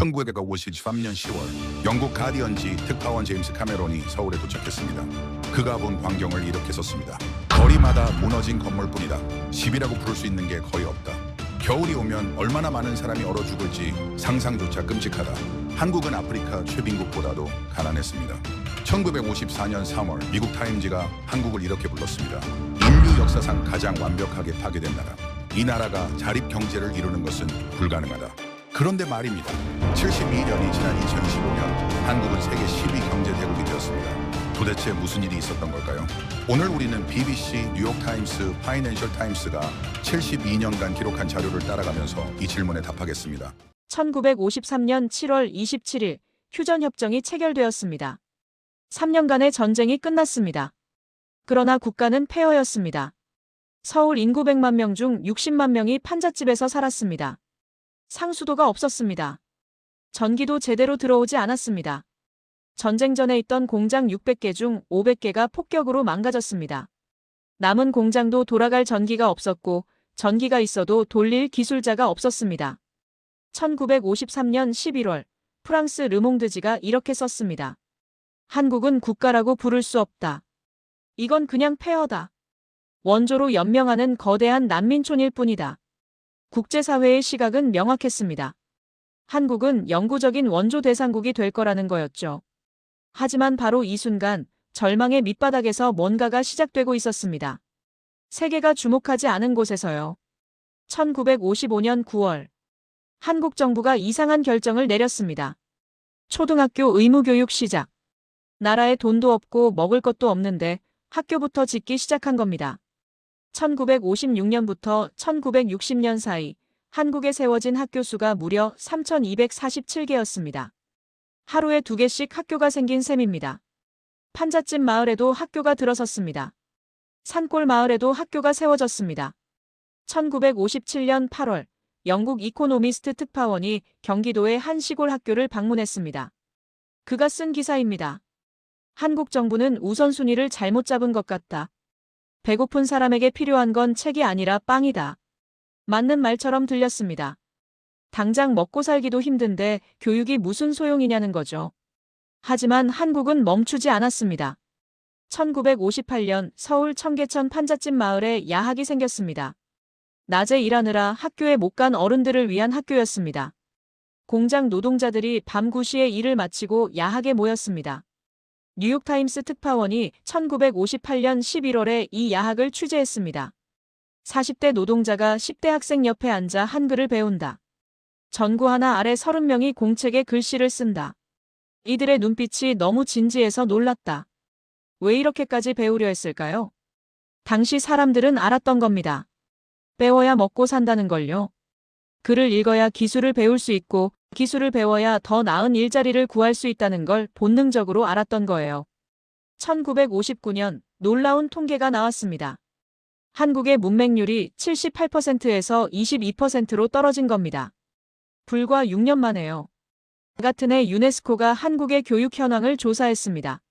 1953년 10월 영국 가디언지 특파원 제임스 카메론이 서울에 도착했습니다. 그가 본 광경을 이렇게 썼습니다. 거리마다 무너진 건물뿐이다. 집이라고 부를 수 있는 게 거의 없다. 겨울이 오면 얼마나 많은 사람이 얼어 죽을지 상상조차 끔찍하다. 한국은 아프리카 최빈국보다도 가난했습니다. 1954년 3월 미국 타임지가 한국을 이렇게 불렀습니다. 인류 역사상 가장 완벽하게 파괴된 나라. 이 나라가 자립 경제를 이루는 것은 불가능하다. 그런데 말입니다. 72년이 지난 2025년 한국은 세계 10위 경제 대국이 되었습니다. 도대체 무슨 일이 있었던 걸까요? 오늘 우리는 BBC, 뉴욕타임스, 파이낸셜 타임스가 72년간 기록한 자료를 따라가면서 이 질문에 답하겠습니다. 1953년 7월 27일 휴전협정이 체결되었습니다. 3년간의 전쟁이 끝났습니다. 그러나 국가는 폐허였습니다. 서울 인구 100만 명 중 60만 명이 판잣집에서 살았습니다. 상수도가 없었습니다. 전기도 제대로 들어오지 않았습니다. 전쟁 전에 있던 공장 600개 중 500개가 폭격으로 망가졌습니다. 남은 공장도 돌아갈 전기가 없었고 전기가 있어도 돌릴 기술자가 없었습니다. 1953년 11월 프랑스 르몽드지가 이렇게 썼습니다. 한국은 국가라고 부를 수 없다. 이건 그냥 폐허다. 원조로 연명하는 거대한 난민촌일 뿐이다. 국제사회의 시각은 명확했습니다. 한국은 영구적인 원조 대상국이 될 거라는 거였죠. 하지만 바로 이 순간 절망의 밑바닥에서 뭔가가 시작되고 있었습니다. 세계가 주목하지 않은 곳에서요. 1955년 9월 한국 정부가 이상한 결정을 내렸습니다. 초등학교 의무교육 시작. 나라에 돈도 없고 먹을 것도 없는데 학교부터 짓기 시작한 겁니다. 1956년부터 1960년 사이 한국에 세워진 학교 수가 무려 3,247개였습니다. 하루에 2개씩 학교가 생긴 셈입니다. 판잣집 마을에도 학교가 들어섰습니다. 산골 마을에도 학교가 세워졌습니다. 1957년 8월 영국 이코노미스트 특파원이 경기도의 한 시골 학교를 방문했습니다. 그가 쓴 기사입니다. 한국 정부는 우선순위를 잘못 잡은 것 같다. 배고픈 사람에게 필요한 건 책이 아니라 빵이다. 맞는 말처럼 들렸습니다. 당장 먹고 살기도 힘든데 교육이 무슨 소용이냐는 거죠. 하지만 한국은 멈추지 않았습니다. 1958년 서울 청계천 판잣집 마을에 야학이 생겼습니다. 낮에 일하느라 학교에 못 간 어른들을 위한 학교였습니다. 공장 노동자들이 밤 9시에 일을 마치고 야학에 모였습니다. 뉴욕타임스 특파원이 1958년 11월에 이 야학을 취재했습니다. 40대 노동자가 10대 학생 옆에 앉아 한글을 배운다. 전구 하나 아래 30명이 공책에 글씨를 쓴다. 이들의 눈빛이 너무 진지해서 놀랐다. 왜 이렇게까지 배우려 했을까요? 당시 사람들은 알았던 겁니다. 배워야 먹고 산다는 걸요. 글을 읽어야 기술을 배울 수 있고 기술을 배워야 더 나은 일자리를 구할 수 있다는 걸 본능적으로 알았던 거예요. 1959년 놀라운 통계가 나왔습니다. 한국의 문맹률이 78%에서 22%로 떨어진 겁니다. 불과 6년 만에요. 같은 해 유네스코가 한국의 교육 현황을 조사했습니다.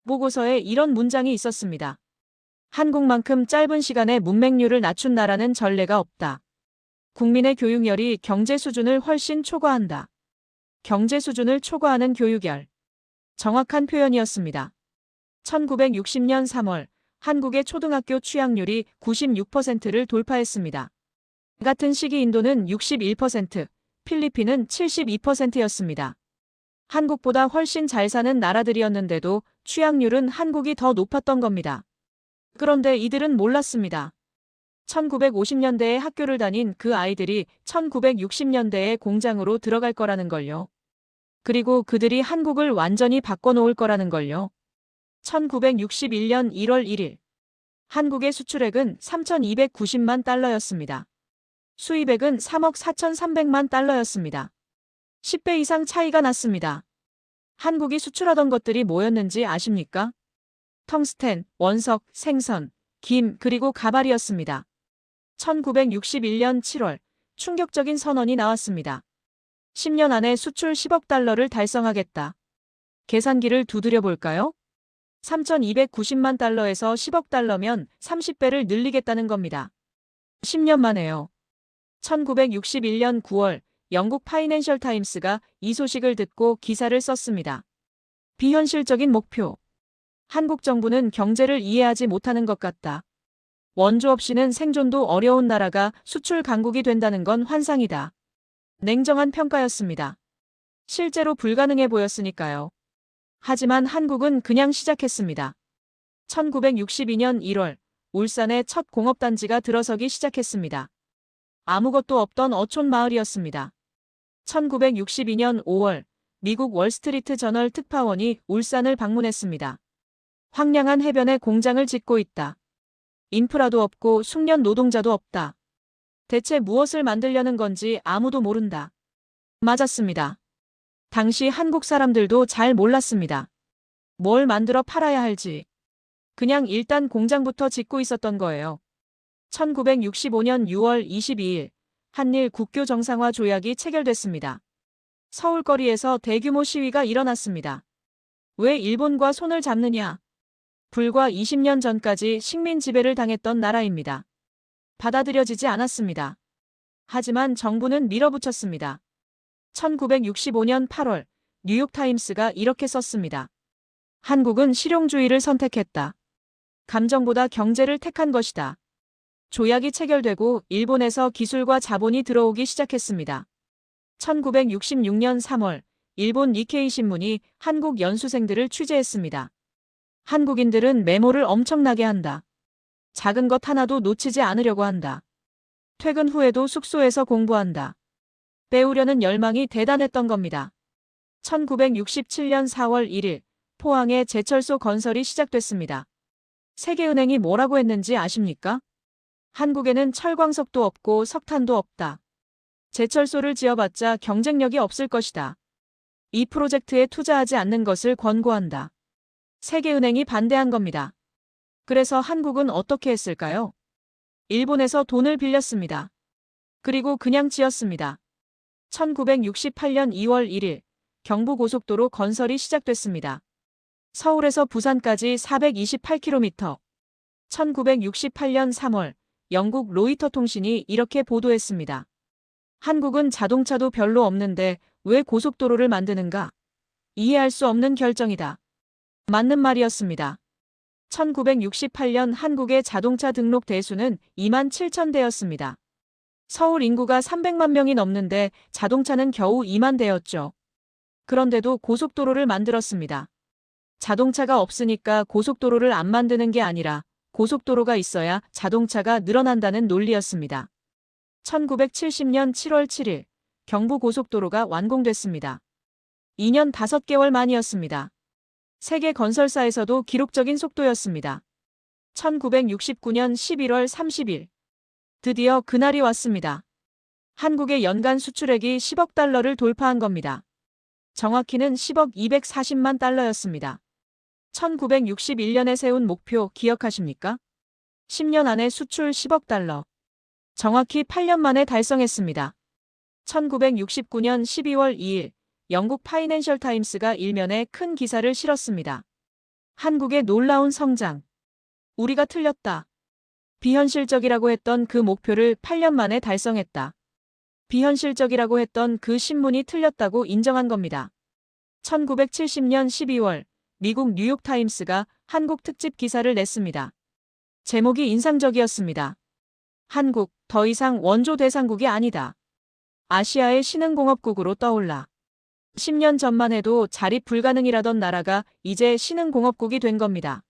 보고서에 이런 문장이 있었습니다. 한국만큼 짧은 시간에 문맹률을 낮춘 나라는 전례가 없다. 국민의 교육열이 경제 수준을 훨씬 초과한다. 경제 수준을 초과하는 교육열. 정확한 표현이었습니다. 1960년 3월 한국의 초등학교 취학률이 96%를 돌파했습니다. 같은 시기 인도는 61%, 필리핀은 72%였습니다. 한국보다 훨씬 잘 사는 나라들이었는데도 취학률은 한국이 더 높았던 겁니다. 그런데 이들은 몰랐습니다. 1950년대에 학교를 다닌 그 아이들이 1960년대에 공장으로 들어갈 거라는 걸요. 그리고 그들이 한국을 완전히 바꿔놓을 거라는 걸요. 1961년 1월 1일 한국의 수출액은 3,290만 달러였습니다. 수입액은 3억 4,300만 달러였습니다. 10배 이상 차이가 났습니다. 한국이 수출하던 것들이 뭐였는지 아십니까? 텅스텐, 원석, 생선, 김 그리고 가발이었습니다. 1961년 7월 충격적인 선언이 나왔습니다. 10년 안에 수출 10억 달러를 달성하겠다. 계산기를 두드려 볼까요? 3,290만 달러에서 10억 달러면 30배를 늘리겠다는 겁니다. 10년 만에요. 1961년 9월 영국 파이낸셜 타임스가 이 소식을 듣고 기사를 썼습니다. 비현실적인 목표. 한국 정부는 경제를 이해하지 못하는 것 같다. 원조 없이는 생존도 어려운 나라가 수출 강국이 된다는 건 환상이다. 냉정한 평가였습니다. 실제로 불가능해 보였으니까요. 하지만 한국은 그냥 시작했습니다. 1962년 1월, 울산에 첫 공업단지가 들어서기 시작했습니다. 아무것도 없던 어촌 마을이었습니다. 1962년 5월, 미국 월스트리트 저널 특파원이 울산을 방문했습니다. 황량한 해변에 공장을 짓고 있다. 인프라도 없고 숙련 노동자도 없다. 대체 무엇을 만들려는 건지 아무도 모른다. 맞았습니다. 당시 한국 사람들도 잘 몰랐습니다. 뭘 만들어 팔아야 할지. 그냥 일단 공장부터 짓고 있었던 거예요. 1965년 6월 22일, 한일 국교 정상화 조약이 체결됐습니다. 서울거리에서 대규모 시위가 일어났습니다. 왜 일본과 손을 잡느냐? 불과 20년 전까지 식민 지배를 당했던 나라입니다. 받아들여지지 않았습니다. 하지만 정부는 밀어붙였습니다. 1965년 8월, 뉴욕타임스가 이렇게 썼습니다. 한국은 실용주의를 선택했다. 감정보다 경제를 택한 것이다. 조약이 체결되고 일본에서 기술과 자본이 들어오기 시작했습니다. 1966년 3월, 일본 니케이 신문이 한국 연수생들을 취재했습니다. 한국인들은 메모를 엄청나게 한다. 작은 것 하나도 놓치지 않으려고 한다. 퇴근 후에도 숙소에서 공부한다. 배우려는 열망이 대단했던 겁니다. 1967년 4월 1일, 포항에 제철소 건설이 시작됐습니다. 세계은행이 뭐라고 했는지 아십니까? 한국에는 철광석도 없고 석탄도 없다. 제철소를 지어봤자 경쟁력이 없을 것이다. 이 프로젝트에 투자하지 않는 것을 권고한다. 세계은행이 반대한 겁니다. 그래서 한국은 어떻게 했을까요? 일본에서 돈을 빌렸습니다. 그리고 그냥 지었습니다. 1968년 2월 1일, 경부고속도로 건설이 시작됐습니다. 서울에서 부산까지 428km. 1968년 3월, 영국 로이터 통신이 이렇게 보도했습니다. 한국은 자동차도 별로 없는데 왜 고속도로를 만드는가? 이해할 수 없는 결정이다. 맞는 말이었습니다. 1968년 한국의 자동차 등록 대수는 2만 7천 대였습니다. 서울 인구가 300만 명이 넘는데 자동차는 겨우 2만 대였죠. 그런데도 고속도로를 만들었습니다. 자동차가 없으니까 고속도로를 안 만드는 게 아니라 고속도로가 있어야 자동차가 늘어난다는 논리였습니다. 1970년 7월 7일, 경부고속도로가 완공됐습니다. 2년 5개월 만이었습니다. 세계 건설사에서도 기록적인 속도였습니다. 1969년 11월 30일. 드디어 그날이 왔습니다. 한국의 연간 수출액이 10억 달러를 돌파한 겁니다. 정확히는 10억 240만 달러였습니다. 1961년에 세운 목표 기억하십니까? 10년 안에 수출 10억 달러. 정확히 8년 만에 달성했습니다. 1969년 12월 2일, 영국 파이낸셜 타임스가 일면에 큰 기사를 실었습니다. 한국의 놀라운 성장. 우리가 틀렸다. 비현실적이라고 했던 그 목표를 8년 만에 달성했다. 비현실적이라고 했던 그 신문이 틀렸다고 인정한 겁니다. 1970년 12월, 미국 뉴욕타임스가 한국 특집 기사를 냈습니다. 제목이 인상적이었습니다. 한국, 더 이상 원조 대상국이 아니다. 아시아의 신흥공업국으로 떠올라. 10년 전만 해도 자립 불가능이라던 나라가 이제 신흥공업국이 된 겁니다.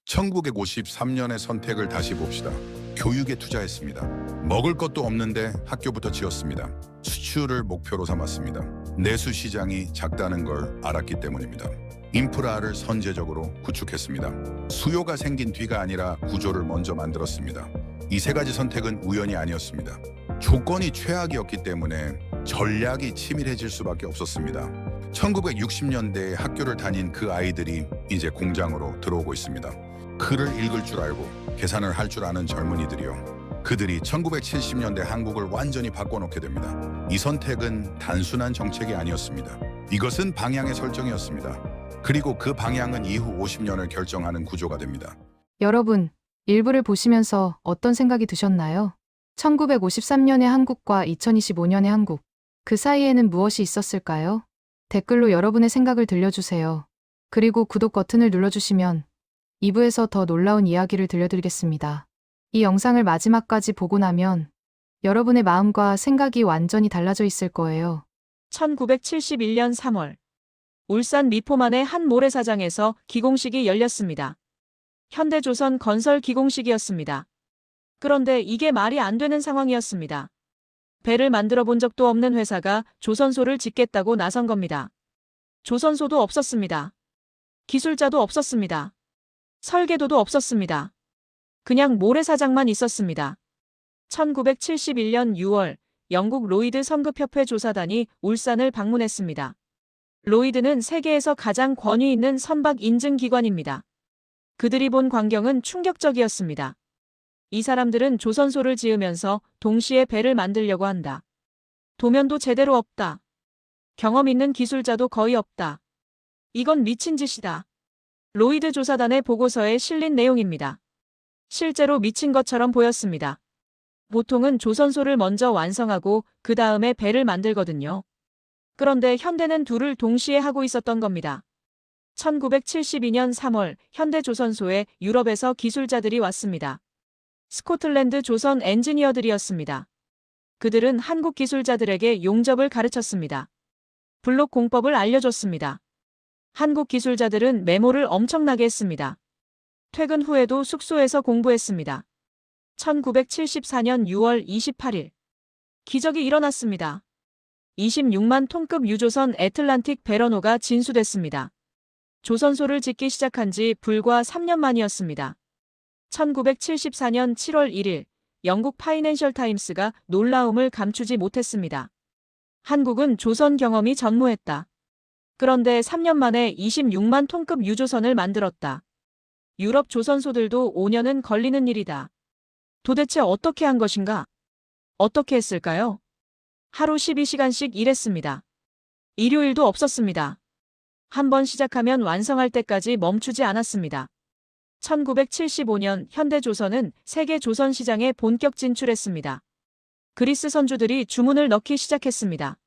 1953년의 선택을 다시 봅시다. 교육에 투자했습니다. 먹을 것도 없는데 학교부터 지었습니다. 수출을 목표로 삼았습니다. 내수 시장이 작다는 걸 알았기 때문입니다. 인프라를 선제적으로 구축했습니다. 수요가 생긴 뒤가 아니라 구조를 먼저 만들었습니다. 이 세 가지 선택은 우연이 아니었습니다. 조건이 최악이었기 때문에 전략이 치밀해질 수밖에 없었습니다. 1960년대에 학교를 다닌 그 아이들이 이제 공장으로 들어오고 있습니다. 글을 읽을 줄 알고 계산을 할 줄 아는 젊은이들이요. 그들이 1970년대 한국을 완전히 바꿔놓게 됩니다. 이 선택은 단순한 정책이 아니었습니다. 이것은 방향의 설정이었습니다. 그리고 그 방향은 이후 50년을 결정하는 구조가 됩니다. 여러분, 일부를 보시면서 어떤 생각이 드셨나요? 1953년의 한국과 2025년의 한국. 그 사이에는 무엇이 있었을까요? 댓글로 여러분의 생각을 들려주세요. 그리고 구독 버튼을 눌러주시면 2부에서 더 놀라운 이야기를 들려드리겠습니다. 이 영상을 마지막까지 보고 나면 여러분의 마음과 생각이 완전히 달라져 있을 거예요. 1971년 3월 울산 미포만의 한 모래사장에서 기공식이 열렸습니다. 현대조선 건설 기공식이었습니다. 그런데 이게 말이 안 되는 상황이었습니다. 배를 만들어 본 적도 없는 회사가 조선소를 짓겠다고 나선 겁니다. 조선소도 없었습니다. 기술자도 없었습니다. 설계도도 없었습니다. 그냥 모래사장만 있었습니다. 1971년 6월 영국 로이드 성급협회 조사단이 울산을 방문했습니다. 로이드는 세계에서 가장 권위 있는 선박 인증 기관입니다. 그들이 본 광경은 충격적이었습니다. 이 사람들은 조선소를 지으면서 동시에 배를 만들려고 한다. 도면도 제대로 없다. 경험 있는 기술자도 거의 없다. 이건 미친 짓이다. 로이드 조사단의 보고서에 실린 내용입니다. 실제로 미친 것처럼 보였습니다. 보통은 조선소를 먼저 완성하고 그 다음에 배를 만들거든요. 그런데 현대는 둘을 동시에 하고 있었던 겁니다. 1972년 3월 현대조선소에 유럽에서 기술자들이 왔습니다. 스코틀랜드 조선 엔지니어들이었습니다. 그들은 한국 기술자들에게 용접을 가르쳤습니다. 블록 공법을 알려줬습니다. 한국 기술자들은 메모를 엄청나게 했습니다. 퇴근 후에도 숙소에서 공부했습니다. 1974년 6월 28일 기적이 일어났습니다. 26만 톤급 유조선 애틀란틱 베러노가 진수됐습니다. 조선소를 짓기 시작한 지 불과 3년 만이었습니다. 1974년 7월 1일 영국 파이낸셜 타임스가 놀라움을 감추지 못했습니다. 한국은 조선 경험이 전무했다. 그런데 3년 만에 26만 톤급 유조선을 만들었다. 유럽 조선소들도 5년은 걸리는 일이다. 도대체 어떻게 한 것인가? 어떻게 했을까요? 하루 12시간씩 일했습니다. 일요일도 없었습니다. 한 번 시작하면 완성할 때까지 멈추지 않았습니다. 1975년 현대조선은 세계 조선 시장에 본격 진출했습니다. 그리스 선주들이 주문을 넣기 시작했습니다.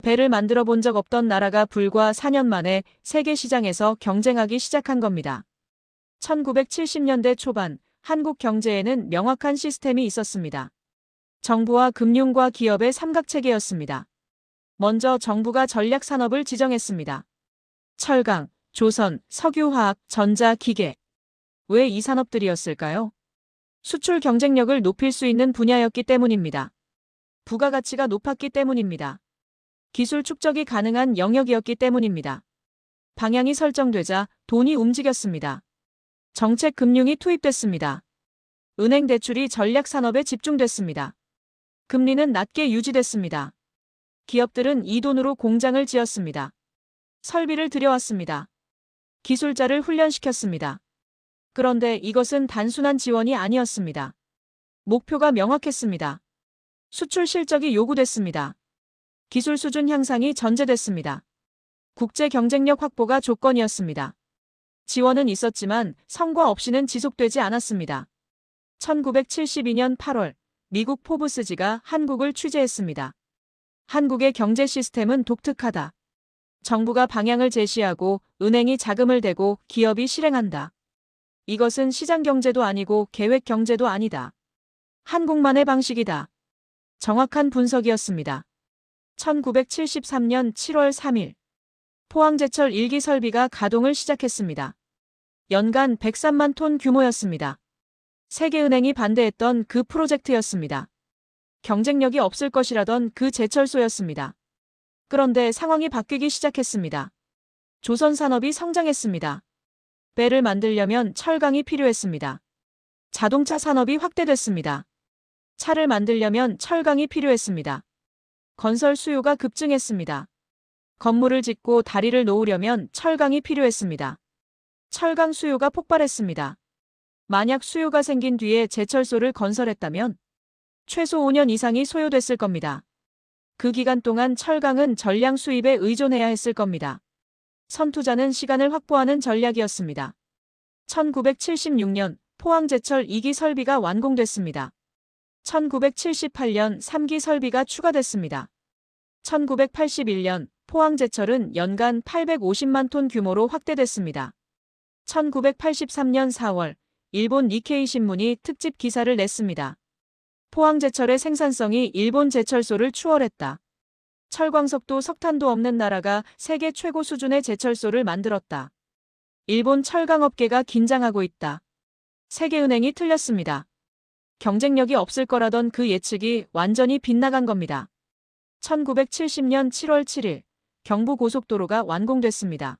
배를 만들어 본 적 없던 나라가 불과 4년 만에 세계 시장에서 경쟁하기 시작한 겁니다. 1970년대 초반 한국 경제에는 명확한 시스템이 있었습니다. 정부와 금융과 기업의 삼각체계였습니다. 먼저 정부가 전략 산업을 지정했습니다. 철강, 조선, 석유화학, 전자, 기계. 왜 이 산업들이었을까요? 수출 경쟁력을 높일 수 있는 분야였기 때문입니다. 부가가치가 높았기 때문입니다. 기술 축적이 가능한 영역이었기 때문입니다. 방향이 설정되자 돈이 움직였습니다. 정책 금융이 투입됐습니다. 은행 대출이 전략 산업에 집중됐습니다. 금리는 낮게 유지됐습니다. 기업들은 이 돈으로 공장을 지었습니다. 설비를 들여왔습니다. 기술자를 훈련시켰습니다. 그런데 이것은 단순한 지원이 아니었습니다. 목표가 명확했습니다. 수출 실적이 요구됐습니다. 기술 수준 향상이 전제됐습니다. 국제 경쟁력 확보가 조건이었습니다. 지원은 있었지만 성과 없이는 지속되지 않았습니다. 1972년 8월 미국 포브스지가 한국을 취재했습니다. 한국의 경제 시스템은 독특하다. 정부가 방향을 제시하고 은행이 자금을 대고 기업이 실행한다. 이것은 시장 경제도 아니고 계획 경제도 아니다. 한국만의 방식이다. 정확한 분석이었습니다. 1973년 7월 3일 포항제철 1기 설비가 가동을 시작했습니다. 연간 103만 톤 규모였습니다. 세계은행이 반대했던 그 프로젝트였습니다. 경쟁력이 없을 것이라던 그 제철소였습니다. 그런데 상황이 바뀌기 시작했습니다. 조선 산업이 성장했습니다. 배를 만들려면 철강이 필요했습니다. 자동차 산업이 확대됐습니다. 차를 만들려면 철강이 필요했습니다. 건설 수요가 급증했습니다. 건물을 짓고 다리를 놓으려면 철강이 필요했습니다. 철강 수요가 폭발했습니다. 만약 수요가 생긴 뒤에 제철소를 건설했다면 최소 5년 이상이 소요됐을 겁니다. 그 기간 동안 철강은 전량 수입에 의존해야 했을 겁니다. 선투자는 시간을 확보하는 전략이었습니다. 1976년 포항제철 2기 설비가 완공됐습니다. 1978년 3기 설비가 추가됐습니다. 1981년 포항제철은 연간 850만 톤 규모로 확대됐습니다. 1983년 4월 일본 니케이 신문이 특집 기사를 냈습니다. 포항제철의 생산성이 일본 제철소를 추월했다. 철광석도 석탄도 없는 나라가 세계 최고 수준의 제철소를 만들었다. 일본 철강업계가 긴장하고 있다. 세계은행이 틀렸습니다. 경쟁력이 없을 거라던 그 예측이 완전히 빗나간 겁니다. 1970년 7월 7일 경부고속도로가 완공됐습니다.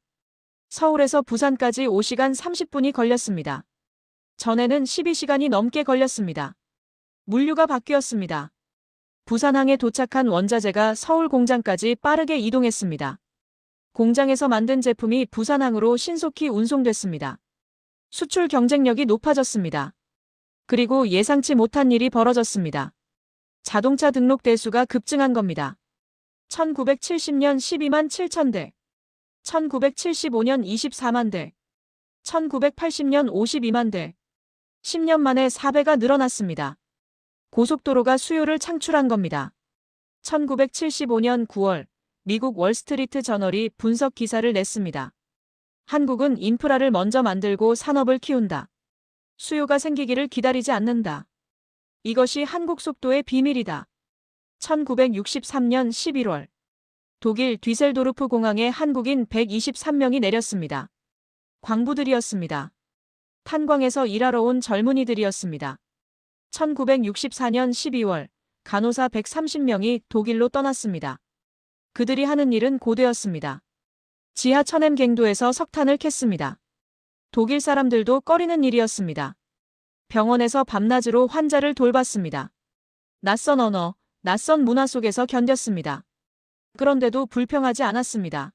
서울에서 부산까지 5시간 30분이 걸렸습니다. 전에는 12시간이 넘게 걸렸습니다. 물류가 바뀌었습니다. 부산항에 도착한 원자재가 서울 공장까지 빠르게 이동했습니다. 공장에서 만든 제품이 부산항으로 신속히 운송됐습니다. 수출 경쟁력이 높아졌습니다. 그리고 예상치 못한 일이 벌어졌습니다. 자동차 등록 대수가 급증한 겁니다. 1970년 12만 7천 대, 1975년 24만 대, 1980년 52만 대, 10년 만에 4배가 늘어났습니다. 고속도로가 수요를 창출한 겁니다. 1975년 9월 미국 월스트리트 저널이 분석 기사를 냈습니다. 한국은 인프라를 먼저 만들고 산업을 키운다. 수요가 생기기를 기다리지 않는다. 이것이 한국 속도의 비밀이다. 1963년 11월 독일 뒤셀도르프 공항에 한국인 123명이 내렸습니다. 광부들이었습니다. 탄광에서 일하러 온 젊은이들이었습니다. 1964년 12월 간호사 130명이 독일로 떠났습니다. 그들이 하는 일은 고되었습니다. 지하 천엠 갱도에서 석탄을 캤습니다. 독일 사람들도 꺼리는 일이었습니다. 병원에서 밤낮으로 환자를 돌봤습니다. 낯선 언어, 낯선 문화 속에서 견뎠습니다. 그런데도 불평하지 않았습니다.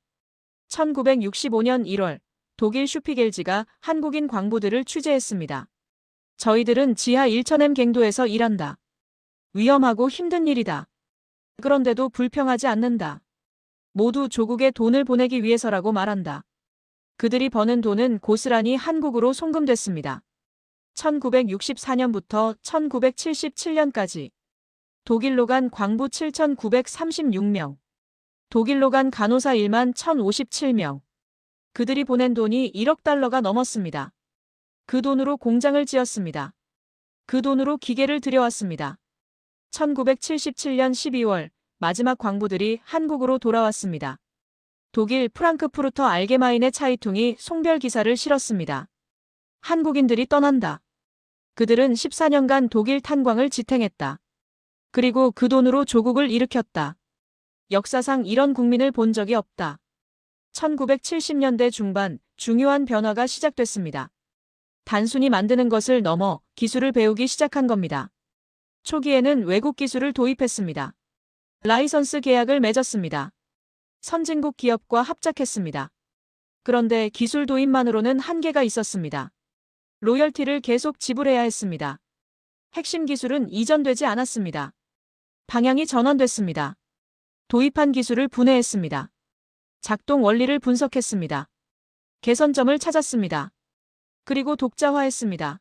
1965년 1월 독일 슈피겔지가 한국인 광부들을 취재했습니다. 저희들은 지하 1천엠 갱도에서 일한다. 위험하고 힘든 일이다. 그런데도 불평하지 않는다. 모두 조국에 돈을 보내기 위해서라고 말한다. 그들이 버는 돈은 고스란히 한국으로 송금됐습니다. 1964년부터 1977년까지 독일로 간 광부 7,936명, 독일로 간 간호사 1만 1,057명. 그들이 보낸 돈이 1억 달러가 넘었습니다. 그 돈으로 공장을 지었습니다. 그 돈으로 기계를 들여왔습니다. 1977년 12월 마지막 광부들이 한국으로 돌아왔습니다. 독일 프랑크푸르터 알게마인의 차이퉁이 송별 기사를 실었습니다. 한국인들이 떠난다. 그들은 14년간 독일 탄광을 지탱했다. 그리고 그 돈으로 조국을 일으켰다. 역사상 이런 국민을 본 적이 없다. 1970년대 중반 중요한 변화가 시작됐습니다. 단순히 만드는 것을 넘어 기술을 배우기 시작한 겁니다. 초기에는 외국 기술을 도입했습니다. 라이선스 계약을 맺었습니다. 선진국 기업과 합작했습니다. 그런데 기술 도입만으로는 한계가 있었습니다. 로열티를 계속 지불해야 했습니다. 핵심 기술은 이전되지 않았습니다. 방향이 전환됐습니다. 도입한 기술을 분해했습니다. 작동 원리를 분석했습니다. 개선점을 찾았습니다. 그리고 독자화했습니다.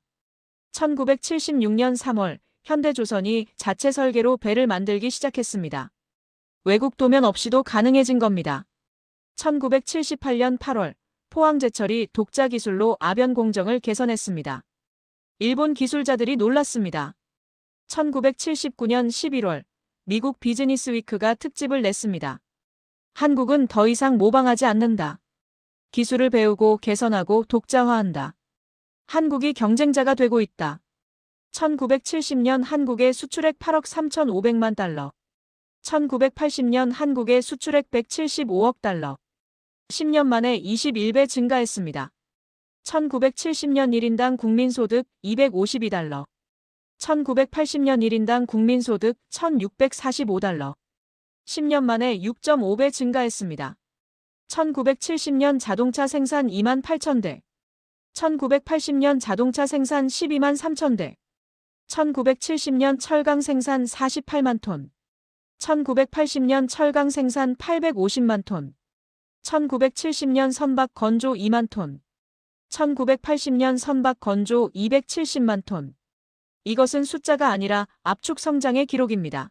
1976년 3월 현대조선이 자체 설계로 배를 만들기 시작했습니다. 외국 도면 없이도 가능해진 겁니다. 1978년 8월 포항제철이 독자 기술로 아변 공정을 개선했습니다. 일본 기술자들이 놀랐습니다. 1979년 11월 미국 비즈니스 위크가 특집을 냈습니다. 한국은 더 이상 모방하지 않는다. 기술을 배우고 개선하고 독자화한다. 한국이 경쟁자가 되고 있다. 1970년 한국의 수출액 8억 3,500만 달러. 1980년 한국의 수출액 175억 달러. 10년 만에 21배 증가했습니다. 1970년 1인당 국민소득 252달러. 1980년 1인당 국민소득 1,645달러. 10년 만에 6.5배 증가했습니다. 1970년 자동차 생산 2만 8천 대. 1980년 자동차 생산 12만 3천 대. 1970년 철강 생산 48만 톤. 1980년 철강 생산 850만 톤. 1970년 선박 건조 2만 톤. 1980년 선박 건조 270만 톤. 이것은 숫자가 아니라 압축 성장의 기록입니다.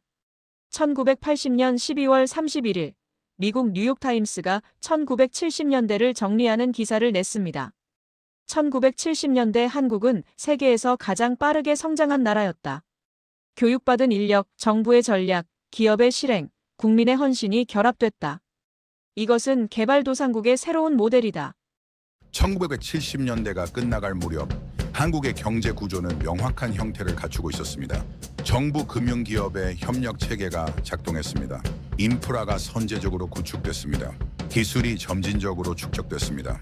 1980년 12월 31일 미국 뉴욕타임스가 1970년대를 정리하는 기사를 냈습니다. 1970년대 한국은 세계에서 가장 빠르게 성장한 나라였다. 교육받은 인력, 정부의 전략, 기업의 실행, 국민의 헌신이 결합됐다. 이것은 개발도상국의 새로운 모델이다. 1970년대가 끝나갈 무렵 한국의 경제 구조는 명확한 형태를 갖추고 있었습니다. 정부 금융기업의 협력 체계가 작동했습니다. 인프라가 선제적으로 구축됐습니다. 기술이 점진적으로 축적됐습니다.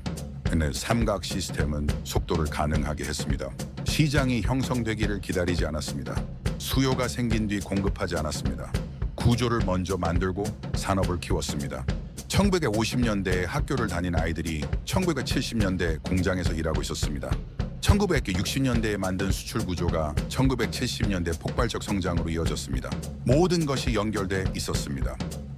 삼각 시스템은 속도를 가능하게 했습니다. 시장이 형성되기를 기다리지 않았습니다. 수요가 생긴 뒤 공급하지 않았습니다. 구조를 먼저 만들고 산업을 키웠습니다. 1950년대에 학교를 다닌 아이들이 1970년대 공장에서 일하고 있었습니다. 1960년대에 만든 수출 구조가 1970년대 폭발적 성장으로 이어졌습니다. 모든 것이 연결돼 있었습니다.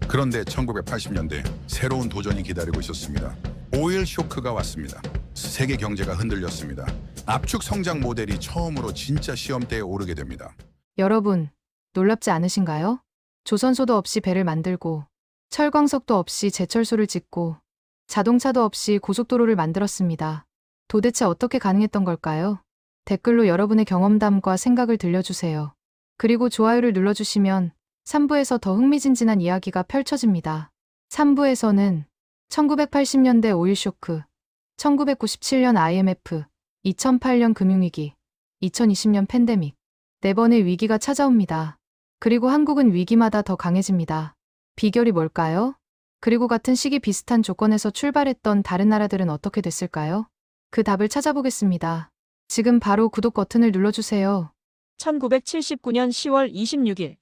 그런데 1980년대 새로운 도전이 기다리고 있었습니다. 오일 쇼크가 왔습니다. 세계 경제가 흔들렸습니다. 압축 성장 모델이 처음으로 진짜 시험대에 오르게 됩니다. 여러분, 놀랍지 않으신가요? 조선소도 없이 배를 만들고, 철광석도 없이 제철소를 짓고, 자동차도 없이 고속도로를 만들었습니다. 도대체 어떻게 가능했던 걸까요? 댓글로 여러분의 경험담과 생각을 들려주세요. 그리고 좋아요를 눌러주시면 3부에서 더 흥미진진한 이야기가 펼쳐집니다. 3부에서는 1980년대 오일 쇼크, 1997년 IMF, 2008년 금융위기, 2020년 팬데믹, 4번의 위기가 찾아옵니다. 그리고 한국은 위기마다 더 강해집니다. 비결이 뭘까요? 그리고 같은 시기 비슷한 조건에서 출발했던 다른 나라들은 어떻게 됐을까요? 그 답을 찾아보겠습니다. 지금 바로 구독 버튼을 눌러주세요. 1979년 10월 26일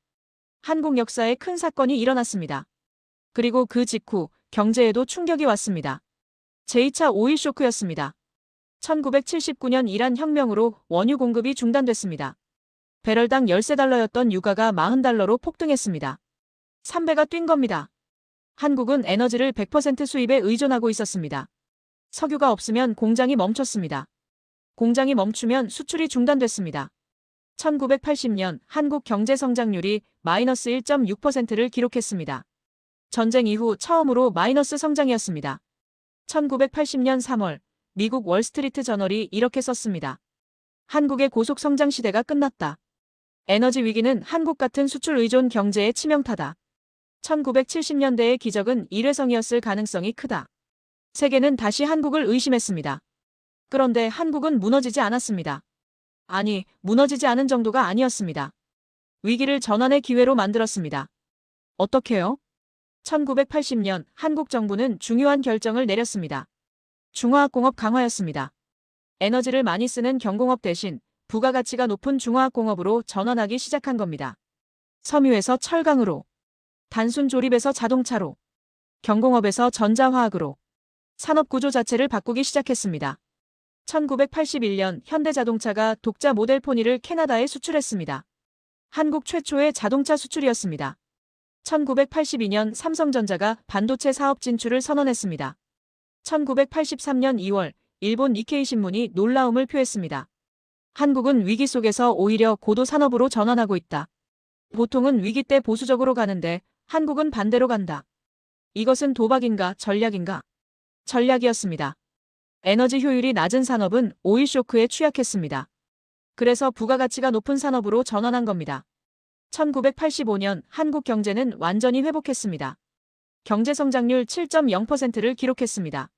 한국 역사에 큰 사건이 일어났습니다. 그리고 그 직후 경제에도 충격이 왔습니다. 제2차 오일 쇼크였습니다. 1979년 이란 혁명으로 원유 공급이 중단됐습니다. 배럴당 13달러였던 유가가 40달러로 폭등했습니다. 3배가 뛴 겁니다. 한국은 에너지를 100% 수입에 의존하고 있었습니다. 석유가 없으면 공장이 멈췄습니다. 공장이 멈추면 수출이 중단됐습니다. 1980년 한국 경제 성장률이 마이너스 1.6%를 기록했습니다. 전쟁 이후 처음으로 마이너스 성장이었습니다. 1980년 3월 미국 월스트리트 저널이 이렇게 썼습니다. 한국의 고속 성장 시대가 끝났다. 에너지 위기는 한국 같은 수출 의존 경제의 치명타다. 1970년대의 기적은 일회성이었을 가능성이 크다. 세계는 다시 한국을 의심했습니다. 그런데 한국은 무너지지 않았습니다. 아니, 무너지지 않은 정도가 아니었습니다. 위기를 전환의 기회로 만들었습니다. 어떻게요? 1980년 한국 정부는 중요한 결정을 내렸습니다. 중화학공업 강화였습니다. 에너지를 많이 쓰는 경공업 대신 부가가치가 높은 중화학공업으로 전환하기 시작한 겁니다. 섬유에서 철강으로, 단순 조립에서 자동차로, 경공업에서 전자화학으로 산업 구조 자체를 바꾸기 시작했습니다. 1981년 현대자동차가 독자 모델 포니를 캐나다에 수출했습니다. 한국 최초의 자동차 수출이었습니다. 1982년 삼성전자가 반도체 사업 진출을 선언했습니다. 1983년 2월 일본 니케이 신문이 놀라움을 표했습니다. 한국은 위기 속에서 오히려 고도 산업으로 전환하고 있다. 보통은 위기 때 보수적으로 가는데 한국은 반대로 간다. 이것은 도박인가 전략인가? 전략이었습니다. 에너지 효율이 낮은 산업은 오일 쇼크에 취약했습니다. 그래서 부가가치가 높은 산업으로 전환한 겁니다. 1985년 한국 경제는 완전히 회복했습니다. 경제 성장률 7.0%를 기록했습니다.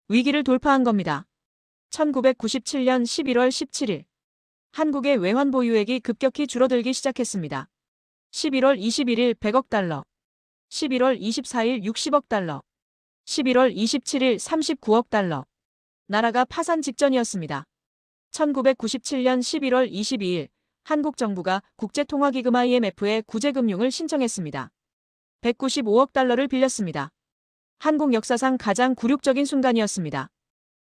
위기를 돌파한 겁니다. 1997년 11월 17일 한국의 외환 보유액이 급격히 줄어들기 시작했습니다. 11월 21일 100억 달러, 11월 24일 60억 달러, 11월 27일 39억 달러. 나라가 파산 직전이었습니다. 1997년 11월 22일 한국 정부가 국제통화기금 IMF에 구제금융을 신청했습니다. 195억 달러를 빌렸습니다. 한국 역사상 가장 굴욕적인 순간이었습니다.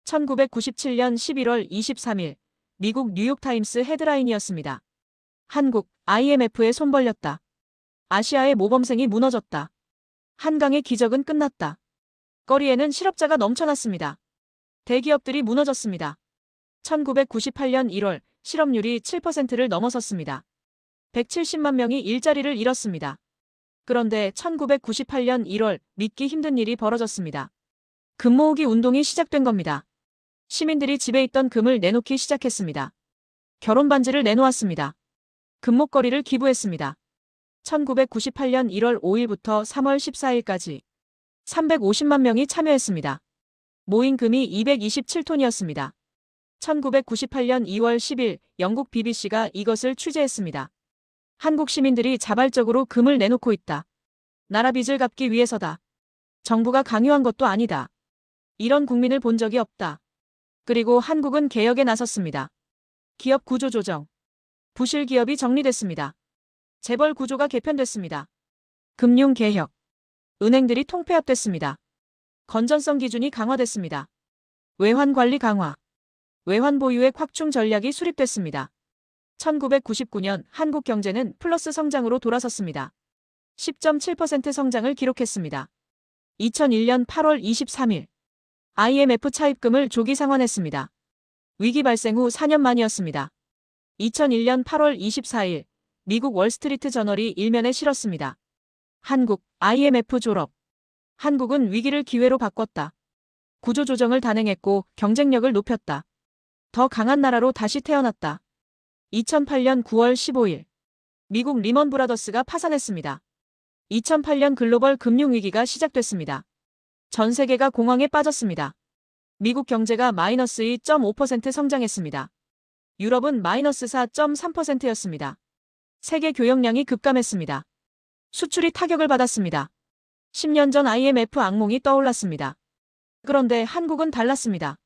1997년 11월 23일 미국 뉴욕타임스 헤드라인이었습니다. 한국, IMF에 손 벌렸다. 아시아의 모범생이 무너졌다. 한강의 기적은 끝났다. 거리에는 실업자가 넘쳐났습니다. 대기업들이 무너졌습니다. 1998년 1월 실업률이 7%를 넘어섰습니다. 170만 명이 일자리를 잃었습니다. 그런데 1998년 1월 믿기 힘든 일이 벌어졌습니다. 금 모으기 운동이 시작된 겁니다. 시민들이 집에 있던 금을 내놓기 시작했습니다. 결혼 반지를 내놓았습니다. 금목걸이를 기부했습니다. 1998년 1월 5일부터 3월 14일까지 350만 명이 참여했습니다. 모인 금이 227톤이었습니다. 1998년 2월 10일 영국 BBC가 이것을 취재했습니다. 한국 시민들이 자발적으로 금을 내놓고 있다. 나라 빚을 갚기 위해서다. 정부가 강요한 것도 아니다. 이런 국민을 본 적이 없다. 그리고 한국은 개혁에 나섰습니다. 기업 구조 조정. 부실 기업이 정리됐습니다. 재벌 구조가 개편됐습니다. 금융 개혁. 은행들이 통폐합됐습니다. 건전성 기준이 강화됐습니다. 외환 관리 강화. 외환 보유액 확충 전략이 수립됐습니다. 1999년 한국 경제는 플러스 성장으로 돌아섰습니다. 10.7% 성장을 기록했습니다. 2001년 8월 23일 IMF 차입금을 조기 상환했습니다. 위기 발생 후 4년 만이었습니다. 2001년 8월 24일 미국 월스트리트 저널이 일면에 실었습니다. 한국 IMF 졸업. 한국은 위기를 기회로 바꿨다. 구조조정을 단행했고 경쟁력을 높였다. 더 강한 나라로 다시 태어났다. 2008년 9월 15일 미국 리먼 브라더스가 파산했습니다. 2008년 글로벌 금융위기가 시작됐습니다. 전 세계가 공황에 빠졌습니다. 미국 경제가 마이너스 2.5% 성장했습니다. 유럽은 마이너스 4.3%였습니다. 세계 교역량이 급감했습니다. 수출이 타격을 받았습니다. 10년 전 IMF 악몽이 떠올랐습니다. 그런데 한국은 달랐습니다.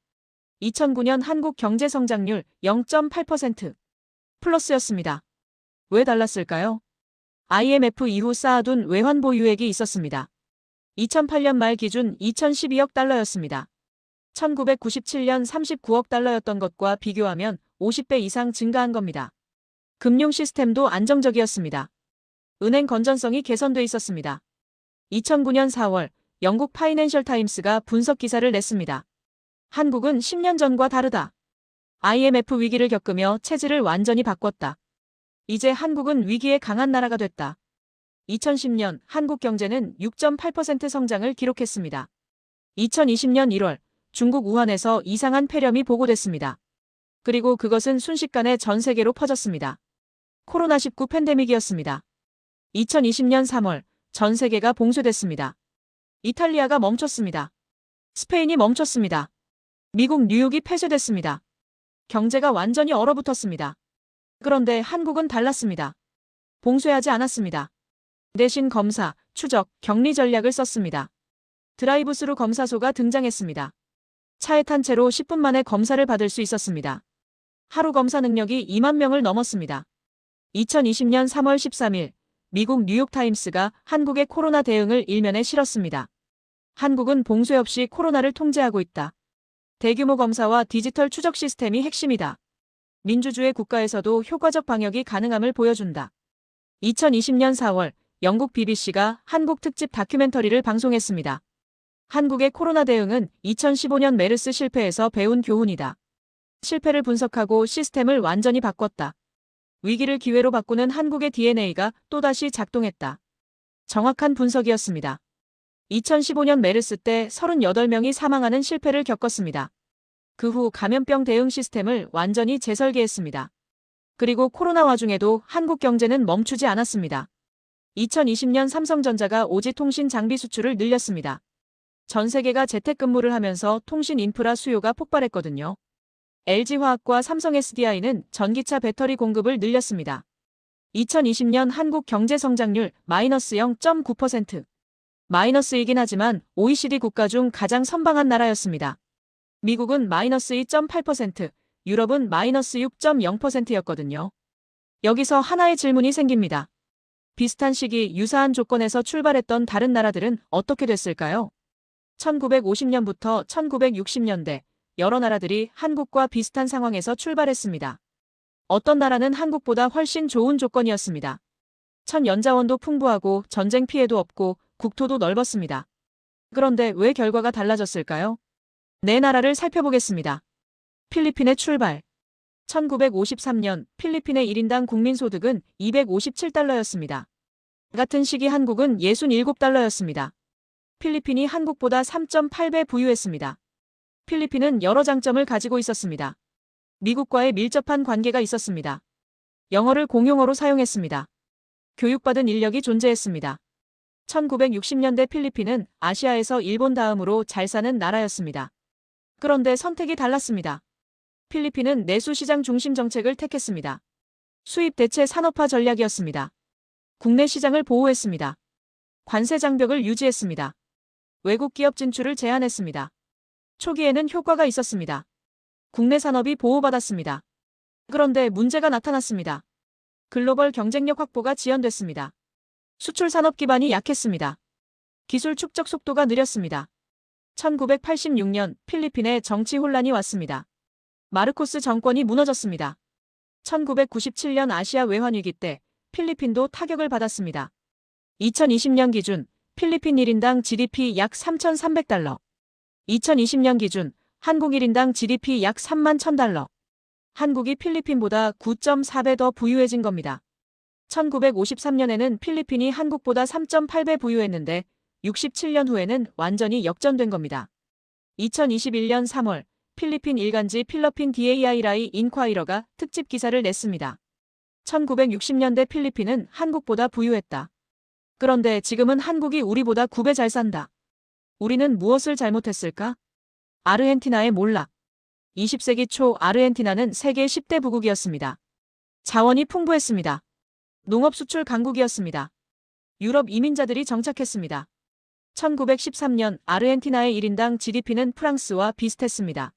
2009년 한국 경제 성장률 0.8% 플러스였습니다. 왜 달랐을까요? IMF 이후 쌓아둔 외환 보유액이 있었습니다. 2008년 말 기준 2012억 달러였습니다. 1997년 39억 달러였던 것과 비교하면 50배 이상 증가한 겁니다. 금융 시스템도 안정적이었습니다. 은행 건전성이 개선돼 있었습니다. 2009년 4월 영국 파이낸셜 타임스가 분석 기사를 냈습니다. 한국은 10년 전과 다르다. IMF 위기를 겪으며 체질을 완전히 바꿨다. 이제 한국은 위기에 강한 나라가 됐다. 2010년 한국 경제는 6.8% 성장을 기록했습니다. 2020년 1월 중국 우한에서 이상한 폐렴이 보고됐습니다. 그리고 그것은 순식간에 전 세계로 퍼졌습니다. 코로나19 팬데믹이었습니다. 2020년 3월 전 세계가 봉쇄됐습니다. 이탈리아가 멈췄습니다. 스페인이 멈췄습니다. 미국 뉴욕이 폐쇄됐습니다. 경제가 완전히 얼어붙었습니다. 그런데 한국은 달랐습니다. 봉쇄하지 않았습니다. 대신 검사, 추적, 격리 전략을 썼습니다. 드라이브스루 검사소가 등장했습니다. 차에 탄 채로 10분 만에 검사를 받을 수 있었습니다. 하루 검사 능력이 2만 명을 넘었습니다. 2020년 3월 13일 미국 뉴욕타임스가 한국의 코로나 대응을 일면에 실었습니다. 한국은 봉쇄 없이 코로나를 통제하고 있다. 대규모 검사와 디지털 추적 시스템이 핵심이다. 민주주의 국가에서도 효과적 방역이 가능함을 보여준다. 2020년 4월 영국 BBC가 한국 특집 다큐멘터리를 방송했습니다. 한국의 코로나 대응은 2015년 메르스 실패에서 배운 교훈이다. 실패를 분석하고 시스템을 완전히 바꿨다. 위기를 기회로 바꾸는 한국의 DNA가 또다시 작동했다. 정확한 분석이었습니다. 2015년 메르스 때 38명이 사망하는 실패를 겪었습니다. 그 후 감염병 대응 시스템을 완전히 재설계했습니다. 그리고 코로나 와중에도 한국 경제는 멈추지 않았습니다. 2020년 삼성전자가 오지 통신 장비 수출을 늘렸습니다. 전 세계가 재택근무를 하면서 통신 인프라 수요가 폭발했거든요. LG화학과 삼성 SDI는 전기차 배터리 공급을 늘렸습니다. 2020년 한국 경제 성장률 마이너스 0.9%. 마이너스이긴 하지만 OECD 국가 중 가장 선방한 나라였습니다. 미국은 마이너스 2.8%, 유럽은 마이너스 6.0%였거든요. 여기서 하나의 질문이 생깁니다. 비슷한 시기 유사한 조건에서 출발했던 다른 나라들은 어떻게 됐을까요? 1950년부터 1960년대 여러 나라들이 한국과 비슷한 상황에서 출발했습니다. 어떤 나라는 한국보다 훨씬 좋은 조건이었습니다. 천연자원도 풍부하고 전쟁 피해도 없고 국토도 넓었습니다. 그런데 왜 결과가 달라졌을까요? 네 나라를 살펴보겠습니다. 필리핀의 출발. 1953년 필리핀의 1인당 국민소득은 $257였습니다. 같은 시기 한국은 67달러였습니다. 필리핀이 한국보다 3.8배 부유했습니다. 필리핀은 여러 장점을 가지고 있었습니다. 미국과의 밀접한 관계가 있었습니다. 영어를 공용어로 사용했습니다. 교육받은 인력이 존재했습니다. 1960년대 필리핀은 아시아에서 일본 다음으로 잘 사는 나라였습니다. 그런데 선택이 달랐습니다. 필리핀은 내수 시장 중심 정책을 택했습니다. 수입 대체 산업화 전략이었습니다. 국내 시장을 보호했습니다. 관세 장벽을 유지했습니다. 외국 기업 진출을 제한했습니다. 초기에는 효과가 있었습니다. 국내 산업이 보호받았습니다. 그런데 문제가 나타났습니다. 글로벌 경쟁력 확보가 지연됐습니다. 수출 산업 기반이 약했습니다. 기술 축적 속도가 느렸습니다. 1986년 필리핀에 정치 혼란이 왔습니다. 마르코스 정권이 무너졌습니다. 1997년 아시아 외환위기 때 필리핀도 타격을 받았습니다. 2020년 기준 필리핀 1인당 GDP 약 3,300달러. 2020년 기준 한국 1인당 GDP 약 3만 1,000달러. 한국이 필리핀보다 9.4배 더 부유해진 겁니다. 1953년에는 필리핀이 한국보다 3.8배 부유했는데 67년 후에는 완전히 역전된 겁니다. 2021년 3월 필리핀 일간지 필러핀 DAI라이 인콰이러가 특집 기사를 냈습니다. 1960년대 필리핀은 한국보다 부유했다. 그런데 지금은 한국이 우리보다 9배 잘 산다. 우리는 무엇을 잘못했을까? 아르헨티나의 몰락. 20세기 초 아르헨티나는 세계 10대 부국이었습니다. 자원이 풍부했습니다. 농업 수출 강국이었습니다. 유럽 이민자들이 정착했습니다. 1913년 아르헨티나의 1인당 GDP는 프랑스와 비슷했습니다.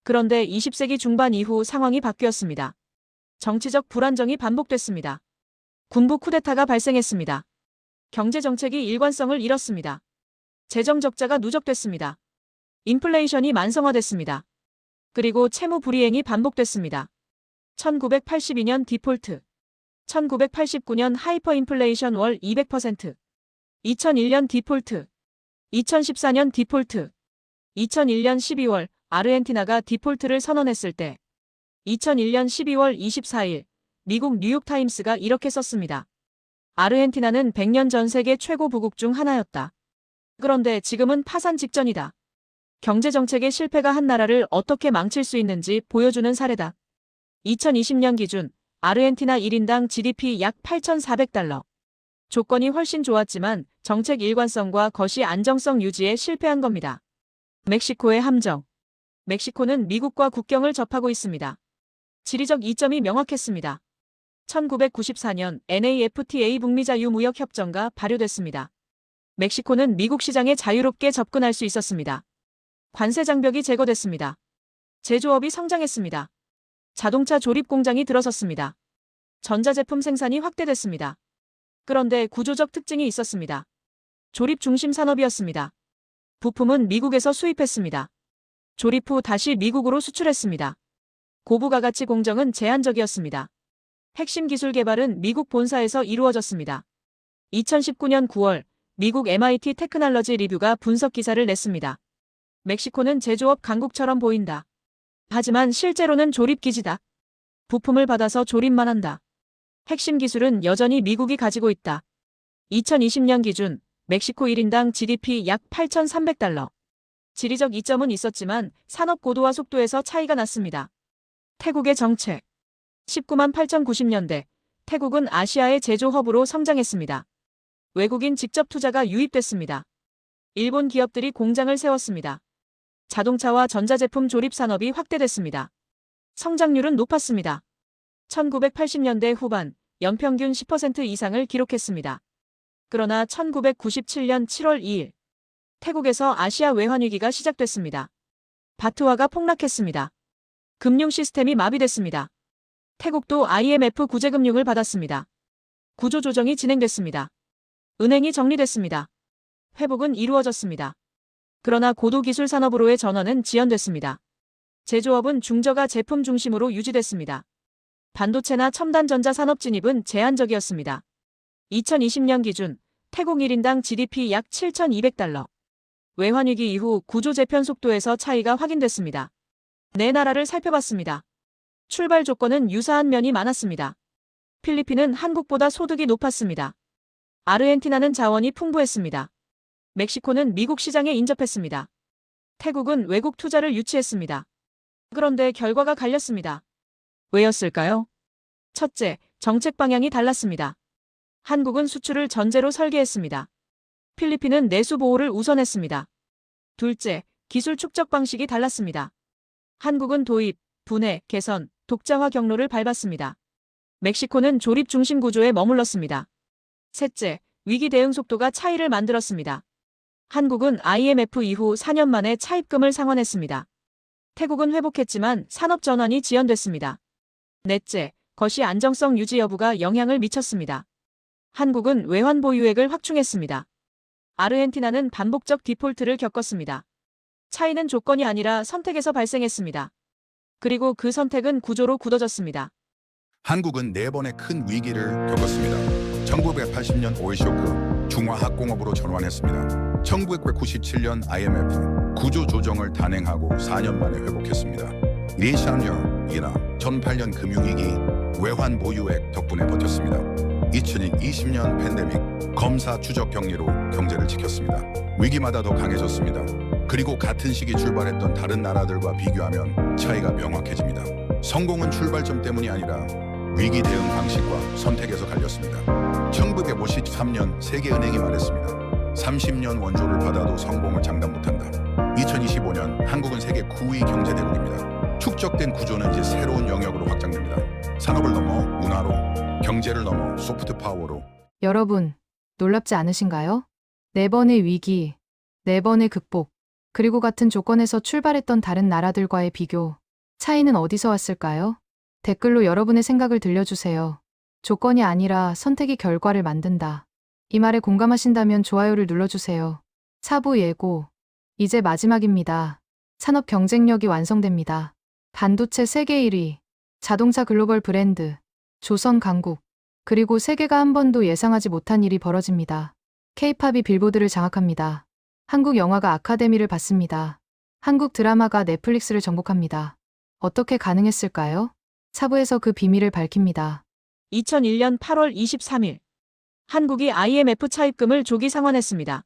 그런데 20세기 중반 이후 상황이 바뀌었습니다. 정치적 불안정이 반복됐습니다. 군부 쿠데타가 발생했습니다. 경제정책이 일관성을 잃었습니다. 재정 적자가 누적됐습니다. 인플레이션이 만성화됐습니다. 그리고 채무 불이행이 반복됐습니다. 1982년 디폴트, 1989년 하이퍼인플레이션 월 200%, 2001년 디폴트, 2014년 디폴트, 2001년 12월 아르헨티나가 디폴트를 선언했을 때 2001년 12월 24일 미국 뉴욕타임스가 이렇게 썼습니다. 아르헨티나는 100년 전 세계 최고 부국 중 하나였다. 그런데 지금은 파산 직전이다. 경제정책의 실패가 한 나라를 어떻게 망칠 수 있는지 보여주는 사례다. 2020년 기준 아르헨티나 1인당 GDP 약 8,400달러. 조건이 훨씬 좋았지만 정책 일관성과 거시 안정성 유지에 실패한 겁니다. 멕시코의 함정. 멕시코는 미국과 국경을 접하고 있습니다. 지리적 이점이 명확했습니다. 1994년 NAFTA 북미 자유무역협정가 발효됐습니다. 멕시코는 미국 시장에 자유롭게 접근할 수 있었습니다. 관세 장벽이 제거됐습니다. 제조업이 성장했습니다. 자동차 조립 공장이 들어섰습니다. 전자제품 생산이 확대됐습니다. 그런데 구조적 특징이 있었습니다. 조립 중심 산업이었습니다. 부품은 미국에서 수입했습니다. 조립 후 다시 미국으로 수출했습니다. 고부가가치 공정은 제한적이었습니다. 핵심 기술 개발은 미국 본사에서 이루어졌습니다. 2019년 9월 미국 MIT 테크놀로지 리뷰가 분석 기사를 냈습니다. 멕시코는 제조업 강국처럼 보인다. 하지만 실제로는 조립 기지다. 부품을 받아서 조립만 한다. 핵심 기술은 여전히 미국이 가지고 있다. 2020년 기준 멕시코 1인당 GDP 약 8,300달러. 지리적 이점은 있었지만 산업 고도화 속도에서 차이가 났습니다. 태국의 정책. 19만 8,090년대 태국은 아시아의 제조 허브로 성장했습니다. 외국인 직접 투자가 유입됐습니다. 일본 기업들이 공장을 세웠습니다. 자동차와 전자제품 조립 산업이 확대됐습니다. 성장률은 높았습니다. 1980년대 후반 연평균 10% 이상을 기록했습니다. 그러나 1997년 7월 2일 태국에서 아시아 외환위기가 시작됐습니다. 바트화가 폭락했습니다. 금융 시스템이 마비됐습니다. 태국도 IMF 구제금융을 받았습니다. 구조조정이 진행됐습니다. 은행이 정리됐습니다. 회복은 이루어졌습니다. 그러나 고도기술 산업으로의 전환은 지연됐습니다. 제조업은 중저가 제품 중심으로 유지됐습니다. 반도체나 첨단 전자 산업 진입은 제한적이었습니다. 2020년 기준 태국 1인당 GDP 약 7,200달러. 외환위기 이후 구조 재편 속도에서 차이가 확인됐습니다. 네 나라를 살펴봤습니다. 출발 조건은 유사한 면이 많았습니다. 필리핀은 한국보다 소득이 높았습니다. 아르헨티나는 자원이 풍부했습니다. 멕시코는 미국 시장에 인접했습니다. 태국은 외국 투자를 유치했습니다. 그런데 결과가 갈렸습니다. 왜였을까요? 첫째, 정책 방향이 달랐습니다. 한국은 수출을 전제로 설계했습니다. 필리핀은 내수 보호를 우선했습니다. 둘째, 기술 축적 방식이 달랐습니다. 한국은 도입, 분해, 개선, 독자화 경로를 밟았습니다. 멕시코는 조립 중심 구조에 머물렀습니다. 셋째, 위기 대응 속도가 차이를 만들었습니다. 한국은 IMF 이후 4년 만에 차입금을 상환했습니다. 태국은 회복했지만 산업 전환이 지연됐습니다. 넷째, 거시 안정성 유지 여부가 영향을 미쳤습니다. 한국은 외환 보유액을 확충했습니다. 아르헨티나는 반복적 디폴트를 겪었습니다. 차이는 조건이 아니라 선택에서 발생했습니다. 그리고 그 선택은 구조로 굳어졌습니다. 한국은 4번의 큰 위기를 겪었습니다. 1980년 오일 쇼크, 중화학공업으로 전환했습니다. 1997년 IMF 구조 조정을 단행하고 4년 만에 회복했습니다. 리샹녀이나 2008년 금융위기 외환 보유액 덕분에 버텼습니다. 2020년 팬데믹 검사 추적 격리로 경제를 지켰습니다. 위기마다 더 강해졌습니다. 그리고 같은 시기 출발했던 다른 나라들과 비교하면 차이가 명확해집니다. 성공은 출발점 때문이 아니라 위기 대응 방식과 선택에서 갈렸습니다. 1953년 세계은행이 말했습니다. 30년 원조를 받아도 성공을 장담 못한다. 2025년 한국은 세계 9위 경제대국입니다. 축적된 구조는 이제 새로운 영역으로 확장됩니다. 산업을 넘어 문화로, 경제를 넘어 소프트 파워로. 여러분, 놀랍지 않으신가요? 4번의 위기, 4번의 극복, 그리고 같은 조건에서 출발했던 다른 나라들과의 비교. 차이는 어디서 왔을까요? 댓글로 여러분의 생각을 들려주세요. 조건이 아니라 선택이 결과를 만든다. 이 말에 공감하신다면 좋아요를 눌러주세요. 사부 예고. 이제 마지막입니다. 산업 경쟁력이 완성됩니다. 반도체 세계 1위, 자동차 글로벌 브랜드, 조선 강국, 그리고 세계가 한 번도 예상하지 못한 일이 벌어집니다. K-팝이 빌보드를 장악합니다. 한국 영화가 아카데미를 받습니다. 한국 드라마가 넷플릭스를 정복합니다. 어떻게 가능했을까요? 사부에서 그 비밀을 밝힙니다. 2001년 8월 23일. 한국이 IMF 차입금을 조기 상환했습니다.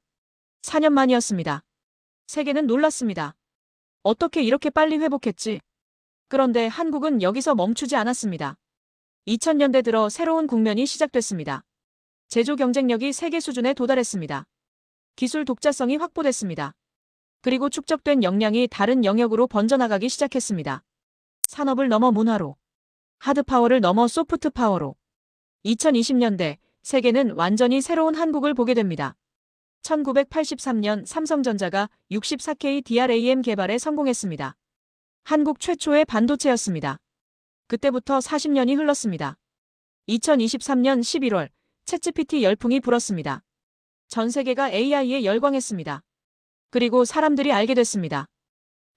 4년 만이었습니다. 세계는 놀랐습니다. 어떻게 이렇게 빨리 회복했지? 그런데 한국은 여기서 멈추지 않았습니다. 2000년대 들어 새로운 국면이 시작됐습니다. 제조 경쟁력이 세계 수준에 도달했습니다. 기술 독자성이 확보됐습니다. 그리고 축적된 역량이 다른 영역으로 번져나가기 시작했습니다. 산업을 넘어 문화로, 하드파워를 넘어 소프트 파워로. 2020년대 세계는 완전히 새로운 한국을 보게 됩니다. 1983년 삼성전자가 64K DRAM 개발에 성공했습니다. 한국 최초의 반도체였습니다. 그때부터 40년이 흘렀습니다. 2023년 11월 챗GPT 열풍이 불었습니다. 전 세계가 AI에 열광했습니다. 그리고 사람들이 알게 됐습니다.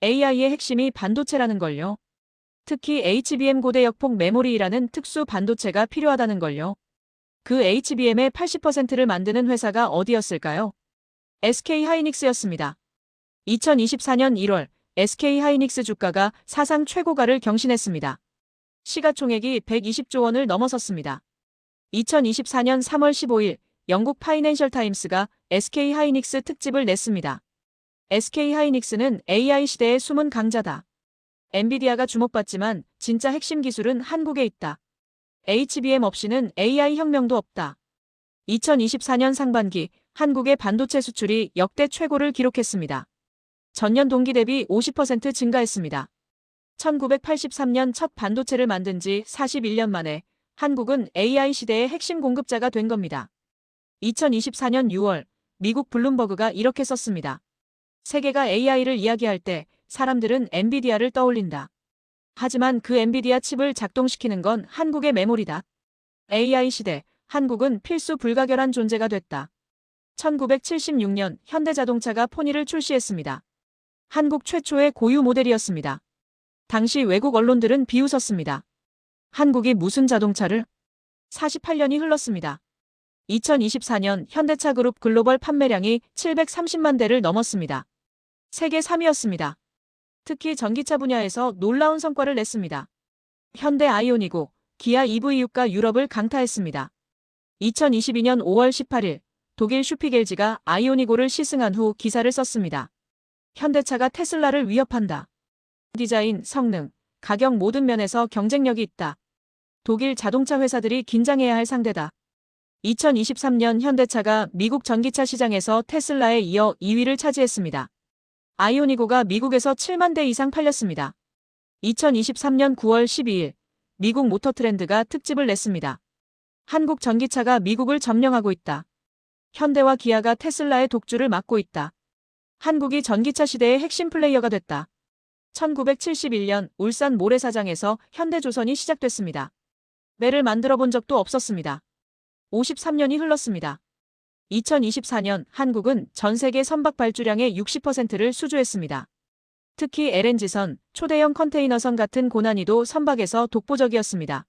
AI의 핵심이 반도체라는 걸요. 특히 HBM 고대역폭 메모리라는 특수 반도체가 필요하다는 걸요. 그 HBM의 80%를 만드는 회사가 어디였을까요? SK하이닉스였습니다. 2024년 1월 SK하이닉스 주가가 사상 최고가를 경신했습니다. 시가총액이 120조 원을 넘어섰습니다. 2024년 3월 15일 영국 파이낸셜 타임스가 SK하이닉스 특집을 냈습니다. SK하이닉스는 AI 시대의 숨은 강자다. 엔비디아가 주목받지만 진짜 핵심 기술은 한국에 있다. HBM 없이는 AI 혁명도 없다. 2024년 상반기 한국의 반도체 수출이 역대 최고를 기록했습니다. 전년 동기 대비 50% 증가했습니다. 1983년 첫 반도체를 만든 지 41년 만에 한국은 AI 시대의 핵심 공급자가 된 겁니다. 2024년 6월 미국 블룸버그가 이렇게 썼습니다. 세계가 AI를 이야기할 때 사람들은 엔비디아를 떠올린다. 하지만 그 엔비디아 칩을 작동시키는 건 한국의 메모리다. AI 시대, 한국은 필수 불가결한 존재가 됐다. 1976년 현대자동차가 포니를 출시했습니다. 한국 최초의 고유 모델이었습니다. 당시 외국 언론들은 비웃었습니다. 한국이 무슨 자동차를? 48년이 흘렀습니다. 2024년 현대차 그룹 글로벌 판매량이 730만 대를 넘었습니다. 세계 3위였습니다. 특히 전기차 분야에서 놀라운 성과를 냈습니다. 현대 아이오니고, 기아 EV6가 유럽을 강타했습니다. 2022년 5월 18일 독일 슈피겔지가 아이오니고를 시승한 후 기사를 썼습니다. 현대차가 테슬라를 위협한다. 디자인, 성능, 가격 모든 면에서 경쟁력이 있다. 독일 자동차 회사들이 긴장해야 할 상대다. 2023년 현대차가 미국 전기차 시장에서 테슬라에 이어 2위를 차지했습니다. 아이오니고가 미국에서 7만 대 이상 팔렸습니다. 2023년 9월 12일 미국 모터트렌드가 특집을 냈습니다. 한국 전기차가 미국을 점령하고 있다. 현대와 기아가 테슬라의 독주를 막고 있다. 한국이 전기차 시대의 핵심 플레이어가 됐다. 1971년 울산 모래사장에서 현대조선이 시작됐습니다. 매를 만들어 본 적도 없었습니다. 53년이 흘렀습니다. 2024년 한국은 전 세계 선박 발주량의 60%를 수주했습니다. 특히 LNG선, 초대형 컨테이너선 같은 고난이도 선박에서 독보적이었습니다.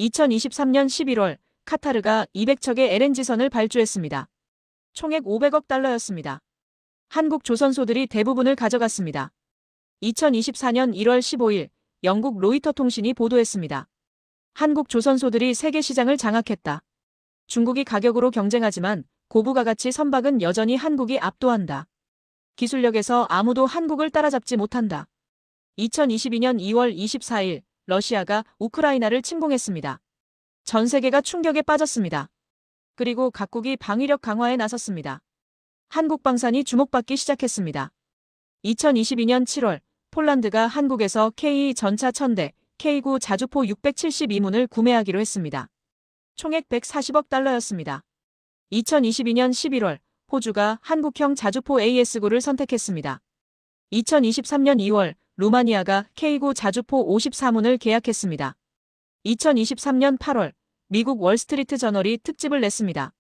2023년 11월 카타르가 200척의 LNG선을 발주했습니다. 총액 500억 달러였습니다. 한국 조선소들이 대부분을 가져갔습니다. 2024년 1월 15일 영국 로이터 통신이 보도했습니다. 한국 조선소들이 세계 시장을 장악했다. 중국이 가격으로 경쟁하지만 고부가가치 선박은 여전히 한국이 압도한다. 기술력에서 아무도 한국을 따라잡지 못한다. 2022년 2월 24일 러시아가 우크라이나를 침공했습니다. 전 세계가 충격에 빠졌습니다. 그리고 각국이 방위력 강화에 나섰습니다. 한국 방산이 주목받기 시작했습니다. 2022년 7월 폴란드가 한국에서 K 전차 1000대, K9 자주포 672문을 구매하기로 했습니다. 총액 140억 달러였습니다. 2022년 11월 호주가 한국형 자주포 AS9를 선택했습니다. 2023년 2월 루마니아가 K9 자주포 54문을 계약했습니다. 2023년 8월 미국 월스트리트 저널이 특집을 냈습니다.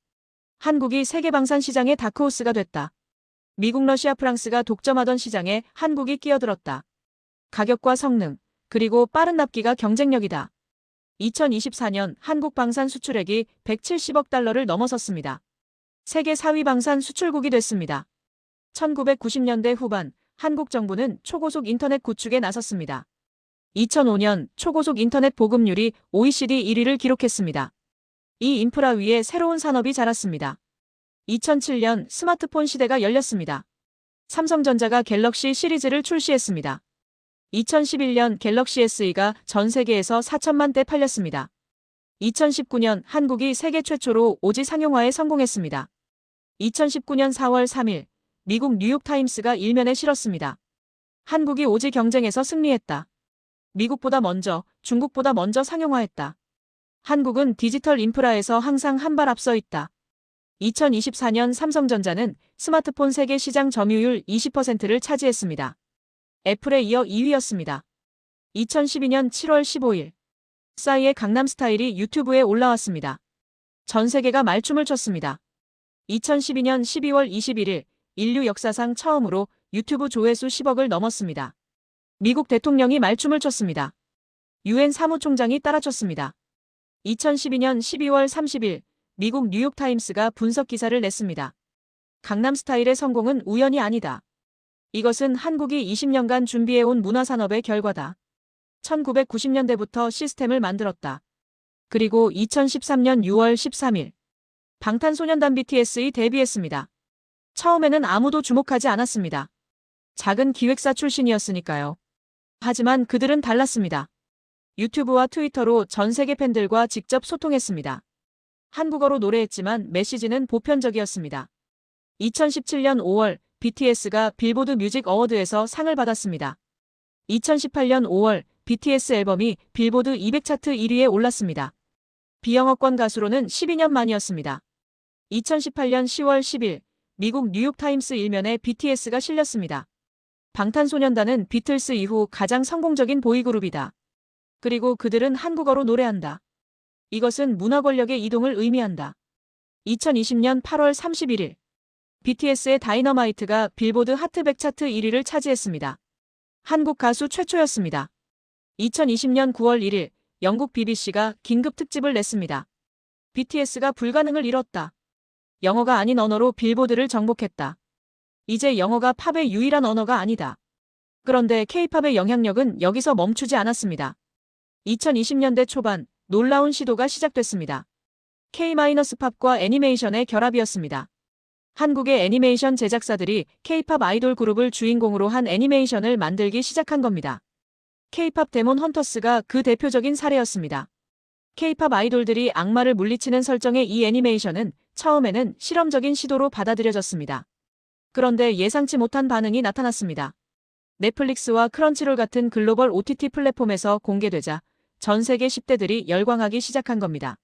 한국이 세계 방산 시장의 다크호스가 됐다. 미국, 러시아, 프랑스가 독점하던 시장에 한국이 끼어들었다. 가격과 성능, 그리고 빠른 납기가 경쟁력이다. 2024년 한국 방산 수출액이 170억 달러를 넘어섰습니다. 세계 4위 방산 수출국이 됐습니다. 1990년대 후반 한국 정부는 초고속 인터넷 구축에 나섰습니다. 2005년 초고속 인터넷 보급률이 OECD 1위를 기록했습니다. 이 인프라 위에 새로운 산업이 자랐습니다. 2007년 스마트폰 시대가 열렸습니다. 삼성전자가 갤럭시 시리즈를 출시했습니다. 2011년 갤럭시 SE가 전 세계에서 4천만 대 팔렸습니다. 2019년 한국이 세계 최초로 오지 상용화에 성공했습니다. 2019년 4월 3일 미국 뉴욕타임스가 일면에 실었습니다. 한국이 오지 경쟁에서 승리했다. 미국보다 먼저, 중국보다 먼저 상용화했다. 한국은 디지털 인프라에서 항상 한 발 앞서 있다. 2024년 삼성전자는 스마트폰 세계 시장 점유율 20%를 차지했습니다. 애플에 이어 2위였습니다. 2012년 7월 15일 싸이의 강남스타일이 유튜브에 올라왔습니다. 전 세계가 말춤을 췄습니다. 2012년 12월 21일 인류 역사상 처음으로 유튜브 조회수 10억을 넘었습니다. 미국 대통령이 말춤을 췄습니다. UN 사무총장이 따라췄습니다. 2012년 12월 30일 미국 뉴욕타임스가 분석 기사를 냈습니다. 강남스타일의 성공은 우연이 아니다. 이것은 한국이 20년간 준비해온 문화산업의 결과다. 1990년대부터 시스템을 만들었다. 그리고 2013년 6월 13일 방탄소년단 BTS이 데뷔했습니다. 처음에는 아무도 주목하지 않았습니다. 작은 기획사 출신이었으니까요. 하지만 그들은 달랐습니다. 유튜브와 트위터로 전 세계 팬들과 직접 소통했습니다. 한국어로 노래했지만 메시지는 보편적이었습니다. 2017년 5월 BTS가 빌보드 뮤직 어워드에서 상을 받았습니다. 2018년 5월 BTS 앨범이 빌보드 200 차트 1위에 올랐습니다. 비영어권 가수로는 12년 만이었습니다. 2018년 10월 10일 미국 뉴욕타임스 일면에 BTS가 실렸습니다. 방탄소년단은 비틀스 이후 가장 성공적인 보이그룹이다. 그리고 그들은 한국어로 노래한다. 이것은 문화 권력의 이동을 의미한다. 2020년 8월 31일 BTS의 다이너마이트가 빌보드 핫 100 차트 1위를 차지했습니다. 한국 가수 최초였습니다. 2020년 9월 1일 영국 BBC가 긴급 특집을 냈습니다. BTS가 불가능을 이뤘다. 영어가 아닌 언어로 빌보드를 정복했다. 이제 영어가 팝의 유일한 언어가 아니다. 그런데 K-팝의 영향력은 여기서 멈추지 않았습니다. 2020년대 초반 놀라운 시도가 시작됐습니다. K-팝과 애니메이션의 결합이었습니다. 한국의 애니메이션 제작사들이 K-팝 아이돌 그룹을 주인공으로 한 애니메이션을 만들기 시작한 겁니다. K-팝 데몬 헌터스가 그 대표적인 사례였습니다. K-팝 아이돌들이 악마를 물리치는 설정의 이 애니메이션은 처음에는 실험적인 시도로 받아들여졌습니다. 그런데 예상치 못한 반응이 나타났습니다. 넷플릭스와 크런치롤 같은 글로벌 OTT 플랫폼에서 공개되자 전 세계 10대들이 열광하기 시작한 겁니다.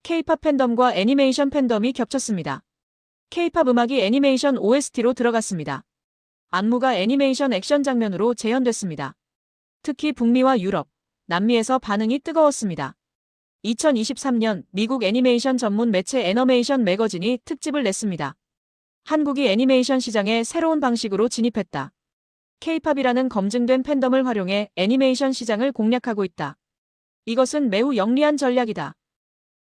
K-팝 팬덤과 애니메이션 팬덤이 겹쳤습니다. K-팝 음악이 애니메이션 OST로 들어갔습니다. 안무가 애니메이션 액션 장면으로 재현됐습니다. 특히 북미와 유럽, 남미에서 반응이 뜨거웠습니다. 2023년 미국 애니메이션 전문 매체 애너메이션 매거진이 특집을 냈습니다. 한국이 애니메이션 시장에 새로운 방식으로 진입했다. K-팝이라는 검증된 팬덤을 활용해 애니메이션 시장을 공략하고 있다. 이것은 매우 영리한 전략이다.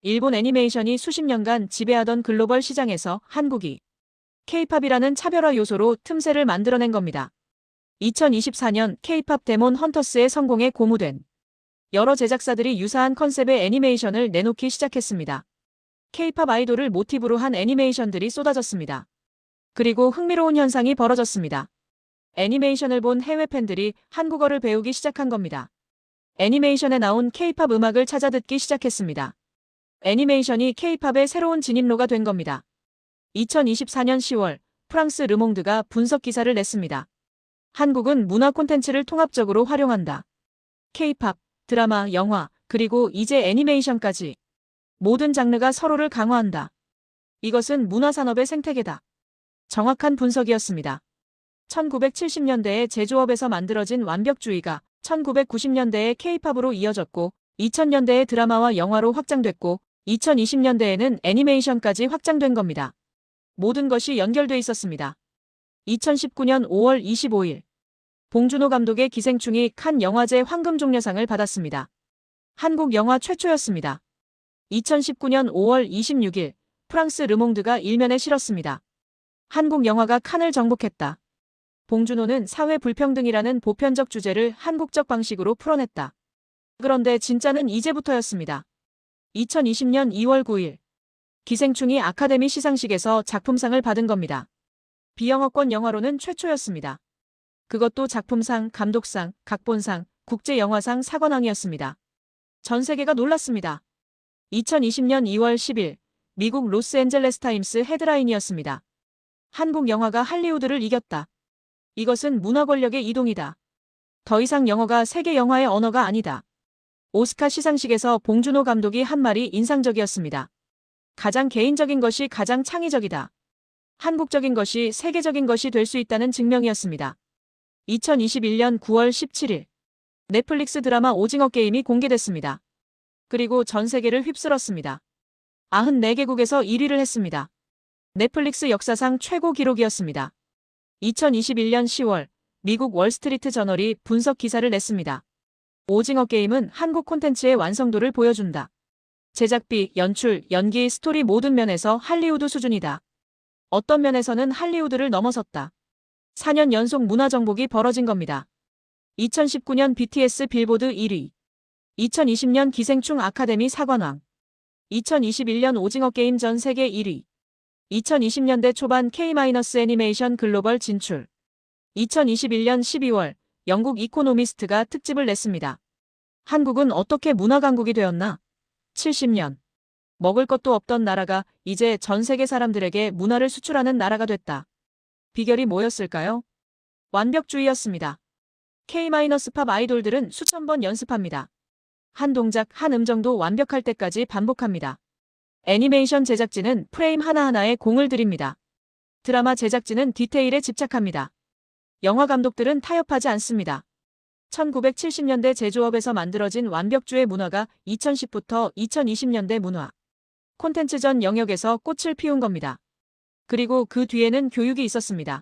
일본 애니메이션이 수십 년간 지배하던 글로벌 시장에서 한국이 K-팝이라는 차별화 요소로 틈새를 만들어낸 겁니다. 2024년 K-팝 데몬 헌터스의 성공에 고무된 여러 제작사들이 유사한 컨셉의 애니메이션을 내놓기 시작했습니다. K-팝 아이돌을 모티브로 한 애니메이션들이 쏟아졌습니다. 그리고 흥미로운 현상이 벌어졌습니다. 애니메이션을 본 해외 팬들이 한국어를 배우기 시작한 겁니다. 애니메이션에 나온 K-팝 음악을 찾아 듣기 시작했습니다. 애니메이션이 K-팝의 새로운 진입로가 된 겁니다. 2024년 10월 프랑스 르몽드가 분석 기사를 냈습니다. 한국은 문화 콘텐츠를 통합적으로 활용한다. K-팝, 드라마, 영화, 그리고 이제 애니메이션까지 모든 장르가 서로를 강화한다. 이것은 문화산업의 생태계다. 정확한 분석이었습니다. 1970년대에 제조업에서 만들어진 완벽주의가 1990년대에 K-팝으로 이어졌고 2000년대에 드라마와 영화로 확장됐고 2020년대에는 애니메이션까지 확장된 겁니다. 모든 것이 연결돼 있었습니다. 2019년 5월 25일 봉준호 감독의 기생충이 칸 영화제 황금종려상을 받았습니다. 한국 영화 최초였습니다. 2019년 5월 26일 프랑스 르몽드가 일면에 실었습니다. 한국 영화가 칸을 정복했다. 봉준호는 사회 불평등이라는 보편적 주제를 한국적 방식으로 풀어냈다. 그런데 진짜는 이제부터였습니다. 2020년 2월 9일 기생충이 아카데미 시상식에서 작품상을 받은 겁니다. 비영어권 영화로는 최초였습니다. 그것도 작품상, 감독상, 각본상, 국제영화상 4관왕이었습니다. 전 세계가 놀랐습니다. 2020년 2월 10일 미국 로스앤젤레스 타임스 헤드라인이었습니다. 한국 영화가 할리우드를 이겼다. 이것은 문화 권력의 이동이다. 더 이상 영어가 세계 영화의 언어가 아니다. 오스카 시상식에서 봉준호 감독이 한 말이 인상적이었습니다. 가장 개인적인 것이 가장 창의적이다. 한국적인 것이 세계적인 것이 될 수 있다는 증명이었습니다. 2021년 9월 17일 넷플릭스 드라마 오징어 게임이 공개됐습니다. 그리고 전 세계를 휩쓸었습니다. 94개국에서 1위를 했습니다. 넷플릭스 역사상 최고 기록이었습니다. 2021년 10월 미국 월스트리트 저널이 분석 기사를 냈습니다. 오징어 게임은 한국 콘텐츠의 완성도를 보여준다. 제작비, 연출, 연기, 스토리 모든 면에서 할리우드 수준이다. 어떤 면에서는 할리우드를 넘어섰다. 4년 연속 문화 정복이 벌어진 겁니다. 2019년 BTS 빌보드 1위, 2020년 기생충 아카데미 4관왕, 2021년 오징어 게임 전 세계 1위, 2020년대 초반 K-애니메이션 글로벌 진출, 2021년 12월 영국 이코노미스트가 특집을 냈습니다. 한국은 어떻게 문화 강국이 되었나? 70년. 먹을 것도 없던 나라가 이제 전 세계 사람들에게 문화를 수출하는 나라가 됐다. 비결이 뭐였을까요? 완벽주의였습니다. K-팝 아이돌들은 수천 번 연습합니다. 한 동작, 한 음정도 완벽할 때까지 반복합니다. 애니메이션 제작진은 프레임 하나하나에 공을 들입니다. 드라마 제작진은 디테일에 집착합니다. 영화 감독들은 타협하지 않습니다. 1970년대 제조업에서 만들어진 완벽주의 문화가 2010부터 2020년대 문화, 콘텐츠 전 영역에서 꽃을 피운 겁니다. 그리고 그 뒤에는 교육이 있었습니다.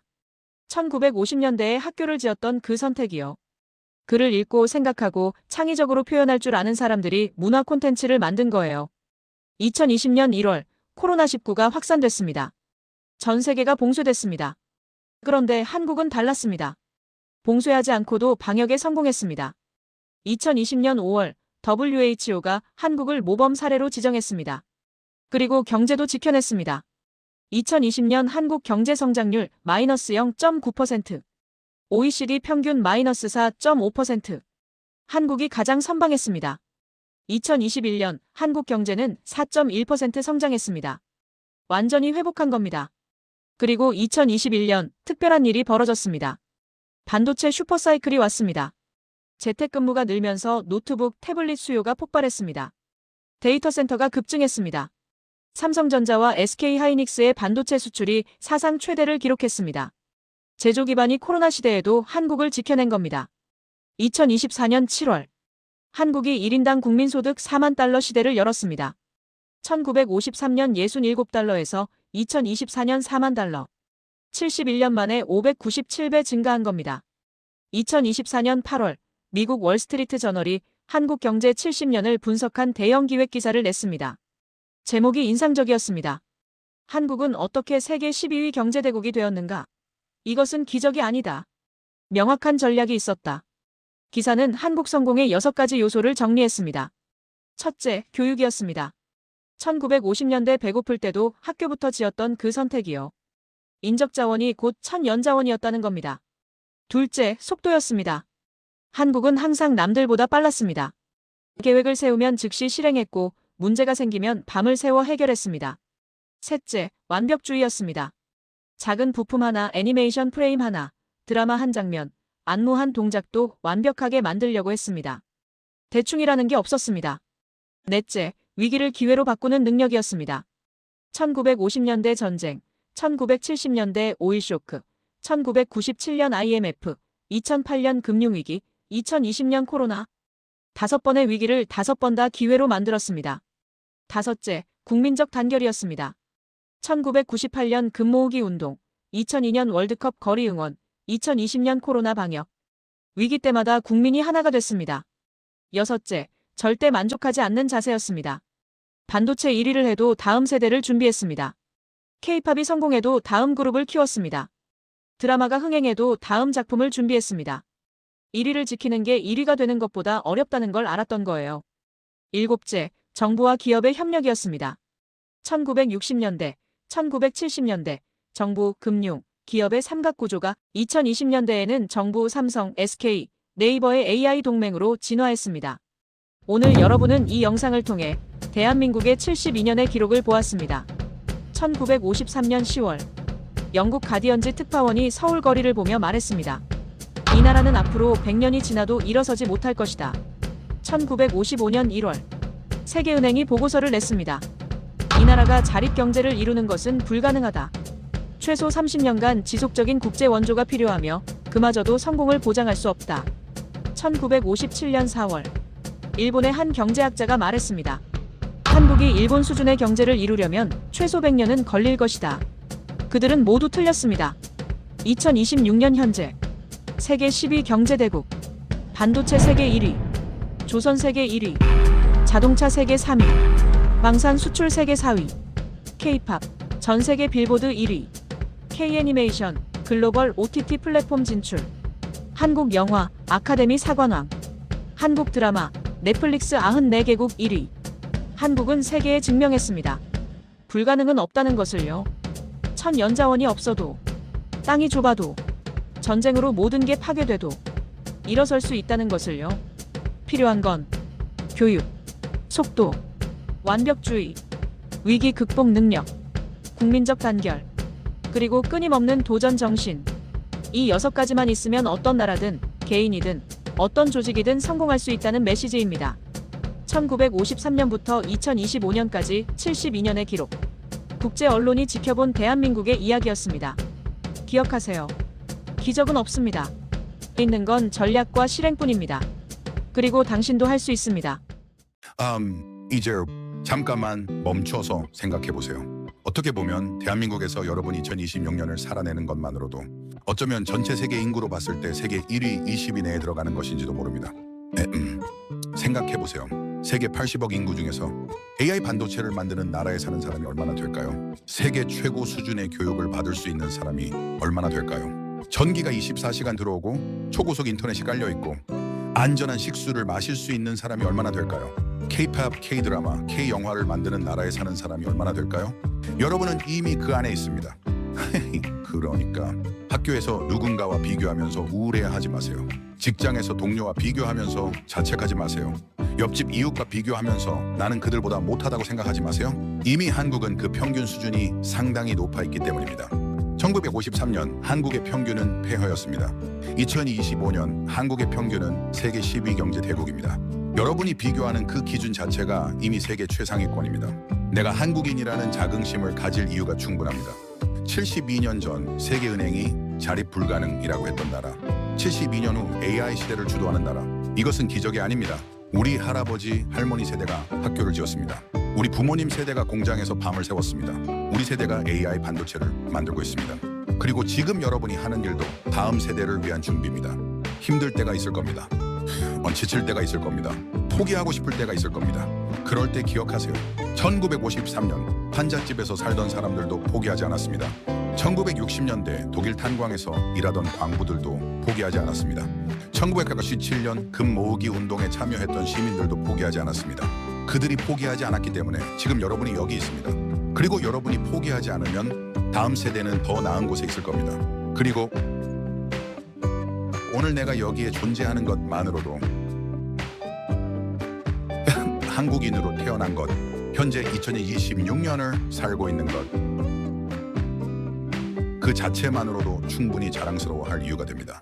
1950년대에 학교를 지었던 그 선택이요. 글을 읽고 생각하고 창의적으로 표현할 줄 아는 사람들이 문화 콘텐츠를 만든 거예요. 2020년 1월 코로나19가 확산됐습니다. 전 세계가 봉쇄됐습니다. 그런데 한국은 달랐습니다. 봉쇄하지 않고도 방역에 성공했습니다. 2020년 5월 WHO가 한국을 모범 사례로 지정했습니다. 그리고 경제도 지켜냈습니다. 2020년 한국 경제 성장률 마이너스 0.9%, OECD 평균 마이너스 4.5%. 한국이 가장 선방했습니다. 2021년 한국 경제는 4.1% 성장했습니다. 완전히 회복한 겁니다. 그리고 2021년 특별한 일이 벌어졌습니다. 반도체 슈퍼사이클이 왔습니다. 재택근무가 늘면서 노트북, 태블릿 수요가 폭발했습니다. 데이터 센터가 급증했습니다. 삼성전자와 SK하이닉스의 반도체 수출이 사상 최대를 기록했습니다. 제조 기반이 코로나 시대에도 한국을 지켜낸 겁니다. 2024년 7월 한국이 1인당 국민소득 4만 달러 시대를 열었습니다. 1953년 67달러에서 2024년 4만 달러. 71년 만에 597배 증가한 겁니다. 2024년 8월 미국 월스트리트 저널이 한국 경제 70년을 분석한 대형 기획 기사를 냈습니다. 제목이 인상적이었습니다. 한국은 어떻게 세계 12위 경제대국이 되었는가? 이것은 기적이 아니다. 명확한 전략이 있었다. 기사는 한국 성공의 6가지 요소를 정리했습니다. 첫째, 교육이었습니다. 1950년대 배고플 때도 학교부터 지었던 그 선택이요. 인적자원이 곧 천연자원이었다는 겁니다. 둘째, 속도였습니다. 한국은 항상 남들보다 빨랐습니다. 계획을 세우면 즉시 실행했고 문제가 생기면 밤을 새워 해결했습니다. 셋째, 완벽주의였습니다. 작은 부품 하나, 애니메이션 프레임 하나, 드라마 한 장면, 안무 한 동작도 완벽하게 만들려고 했습니다. 대충이라는 게 없었습니다. 넷째, 위기를 기회로 바꾸는 능력이었습니다. 1950년대 전쟁, 1970년대 오일 쇼크, 1997년 IMF, 2008년 금융위기, 2020년 코로나. 5번의 위기를 5번 다 기회로 만들었습니다. 다섯째, 국민적 단결이었습니다. 1998년 금모으기 운동, 2002년 월드컵 거리 응원, 2020년 코로나 방역. 위기 때마다 국민이 하나가 됐습니다. 여섯째, 절대 만족하지 않는 자세였습니다. 반도체 1위를 해도 다음 세대를 준비했습니다. K-팝이 성공해도 다음 그룹을 키웠습니다. 드라마가 흥행해도 다음 작품을 준비했습니다. 1위를 지키는 게 1위가 되는 것보다 어렵다는 걸 알았던 거예요. 일곱째, 정부와 기업의 협력이었습니다. 1960년대, 1970년대, 정부, 금융, 기업의 삼각구조가 2020년대에는 정부, 삼성, SK, 네이버의 AI 동맹으로 진화했습니다. 오늘 여러분은 이 영상을 통해 대한민국의 72년의 기록을 보았습니다. 1953년 10월, 영국 가디언즈 특파원이 서울 거리를 보며 말했습니다. 이 나라는 앞으로 100년이 지나도 일어서지 못할 것이다. 1955년 1월, 세계은행이 보고서를 냈습니다. 이 나라가 자립경제를 이루는 것은 불가능하다. 최소 30년간 지속적인 국제 원조가 필요하며 그마저도 성공을 보장할 수 없다. 1957년 4월, 일본의 한 경제학자가 말했습니다. 한국이 일본 수준의 경제를 이루려면 최소 100년은 걸릴 것이다. 그들은 모두 틀렸습니다. 2026년 현재 세계 10위 경제대국, 반도체 세계 1위, 조선 세계 1위, 자동차 세계 3위, 방산 수출 세계 4위, K-팝, 전 세계 빌보드 1위, K-애니메이션, 글로벌 OTT 플랫폼 진출, 한국 영화, 아카데미 사관왕, 한국 드라마, 넷플릭스 94개국 1위. 한국은 세계에 증명했습니다. 불가능은 없다는 것을요. 천연자원이 없어도, 땅이 좁아도, 전쟁으로 모든 게 파괴돼도 일어설 수 있다는 것을요. 필요한 건 교육, 속도, 완벽주의, 위기 극복 능력, 국민적 단결, 그리고 끊임없는 도전 정신. 이 6가지만 있으면 어떤 나라든 개인이든 어떤 조직이든 성공할 수 있다는 메시지입니다. 1953년부터 2025년까지 72년의 기록. 국제 언론이 지켜본 대한민국의 이야기였습니다. 기억하세요. 기적은 없습니다. 있는 건 전략과 실행뿐입니다. 그리고 당신도 할 수 있습니다. 이제 잠깐만 멈춰서 생각해 보세요. 어떻게 보면 대한민국에서 여러분이 2026년을 살아내는 것만으로도 어쩌면 전체 세계 인구로 봤을 때 세계 1위 20위 내에 들어가는 것인지도 모릅니다. 생각해 보세요. 세계 80억 인구 중에서 AI 반도체를 만드는 나라에 사는 사람이 얼마나 될까요? 세계 최고 수준의 교육을 받을 수 있는 사람이 얼마나 될까요? 전기가 24시간 들어오고 초고속 인터넷이 깔려 있고 안전한 식수를 마실 수 있는 사람이 얼마나 될까요? K-팝, K-드라마, K-영화를 만드는 나라에 사는 사람이 얼마나 될까요? 여러분은 이미 그 안에 있습니다. 그러니까 학교에서 누군가와 비교하면서 우울해하지 마세요. 직장에서 동료와 비교하면서 자책하지 마세요. 옆집 이웃과 비교하면서 나는 그들보다 못하다고 생각하지 마세요. 이미 한국은 그 평균 수준이 상당히 높아 있기 때문입니다. 1953년 한국의 평균은 폐허였습니다. 2025년 한국의 평균은 세계 10위 경제 대국입니다. 여러분이 비교하는 그 기준 자체가 이미 세계 최상위권입니다. 내가 한국인이라는 자긍심을 가질 이유가 충분합니다. 72년 전 세계은행이 자립 불가능이라고 했던 나라, 72년 후 AI 시대를 주도하는 나라, 이것은 기적이 아닙니다. 우리 할아버지, 할머니 세대가 학교를 지었습니다. 우리 부모님 세대가 공장에서 밤을 새웠습니다. 우리 세대가 AI 반도체를 만들고 있습니다. 그리고 지금 여러분이 하는 일도 다음 세대를 위한 준비입니다. 힘들 때가 있을 겁니다. 지칠 때가 있을 겁니다. 포기하고 싶을 때가 있을 겁니다. 그럴 때 기억하세요. 1953년 판잣집에서 살던 사람들도 포기하지 않았습니다. 1960년대 독일 탄광에서 일하던 광부들도 포기하지 않았습니다. 1997년 금 모으기 운동에 참여했던 시민들도 포기하지 않았습니다. 그들이 포기하지 않았기 때문에 지금 여러분이 여기 있습니다. 그리고 여러분이 포기하지 않으면 다음 세대는 더 나은 곳에 있을 겁니다. 그리고 오늘 내가 여기에 존재하는 것만으로도 한국인으로 태어난 것, 현재 2026년을 살고 있는 것, 그 자체만으로도 충분히 자랑스러워할 이유가 됩니다.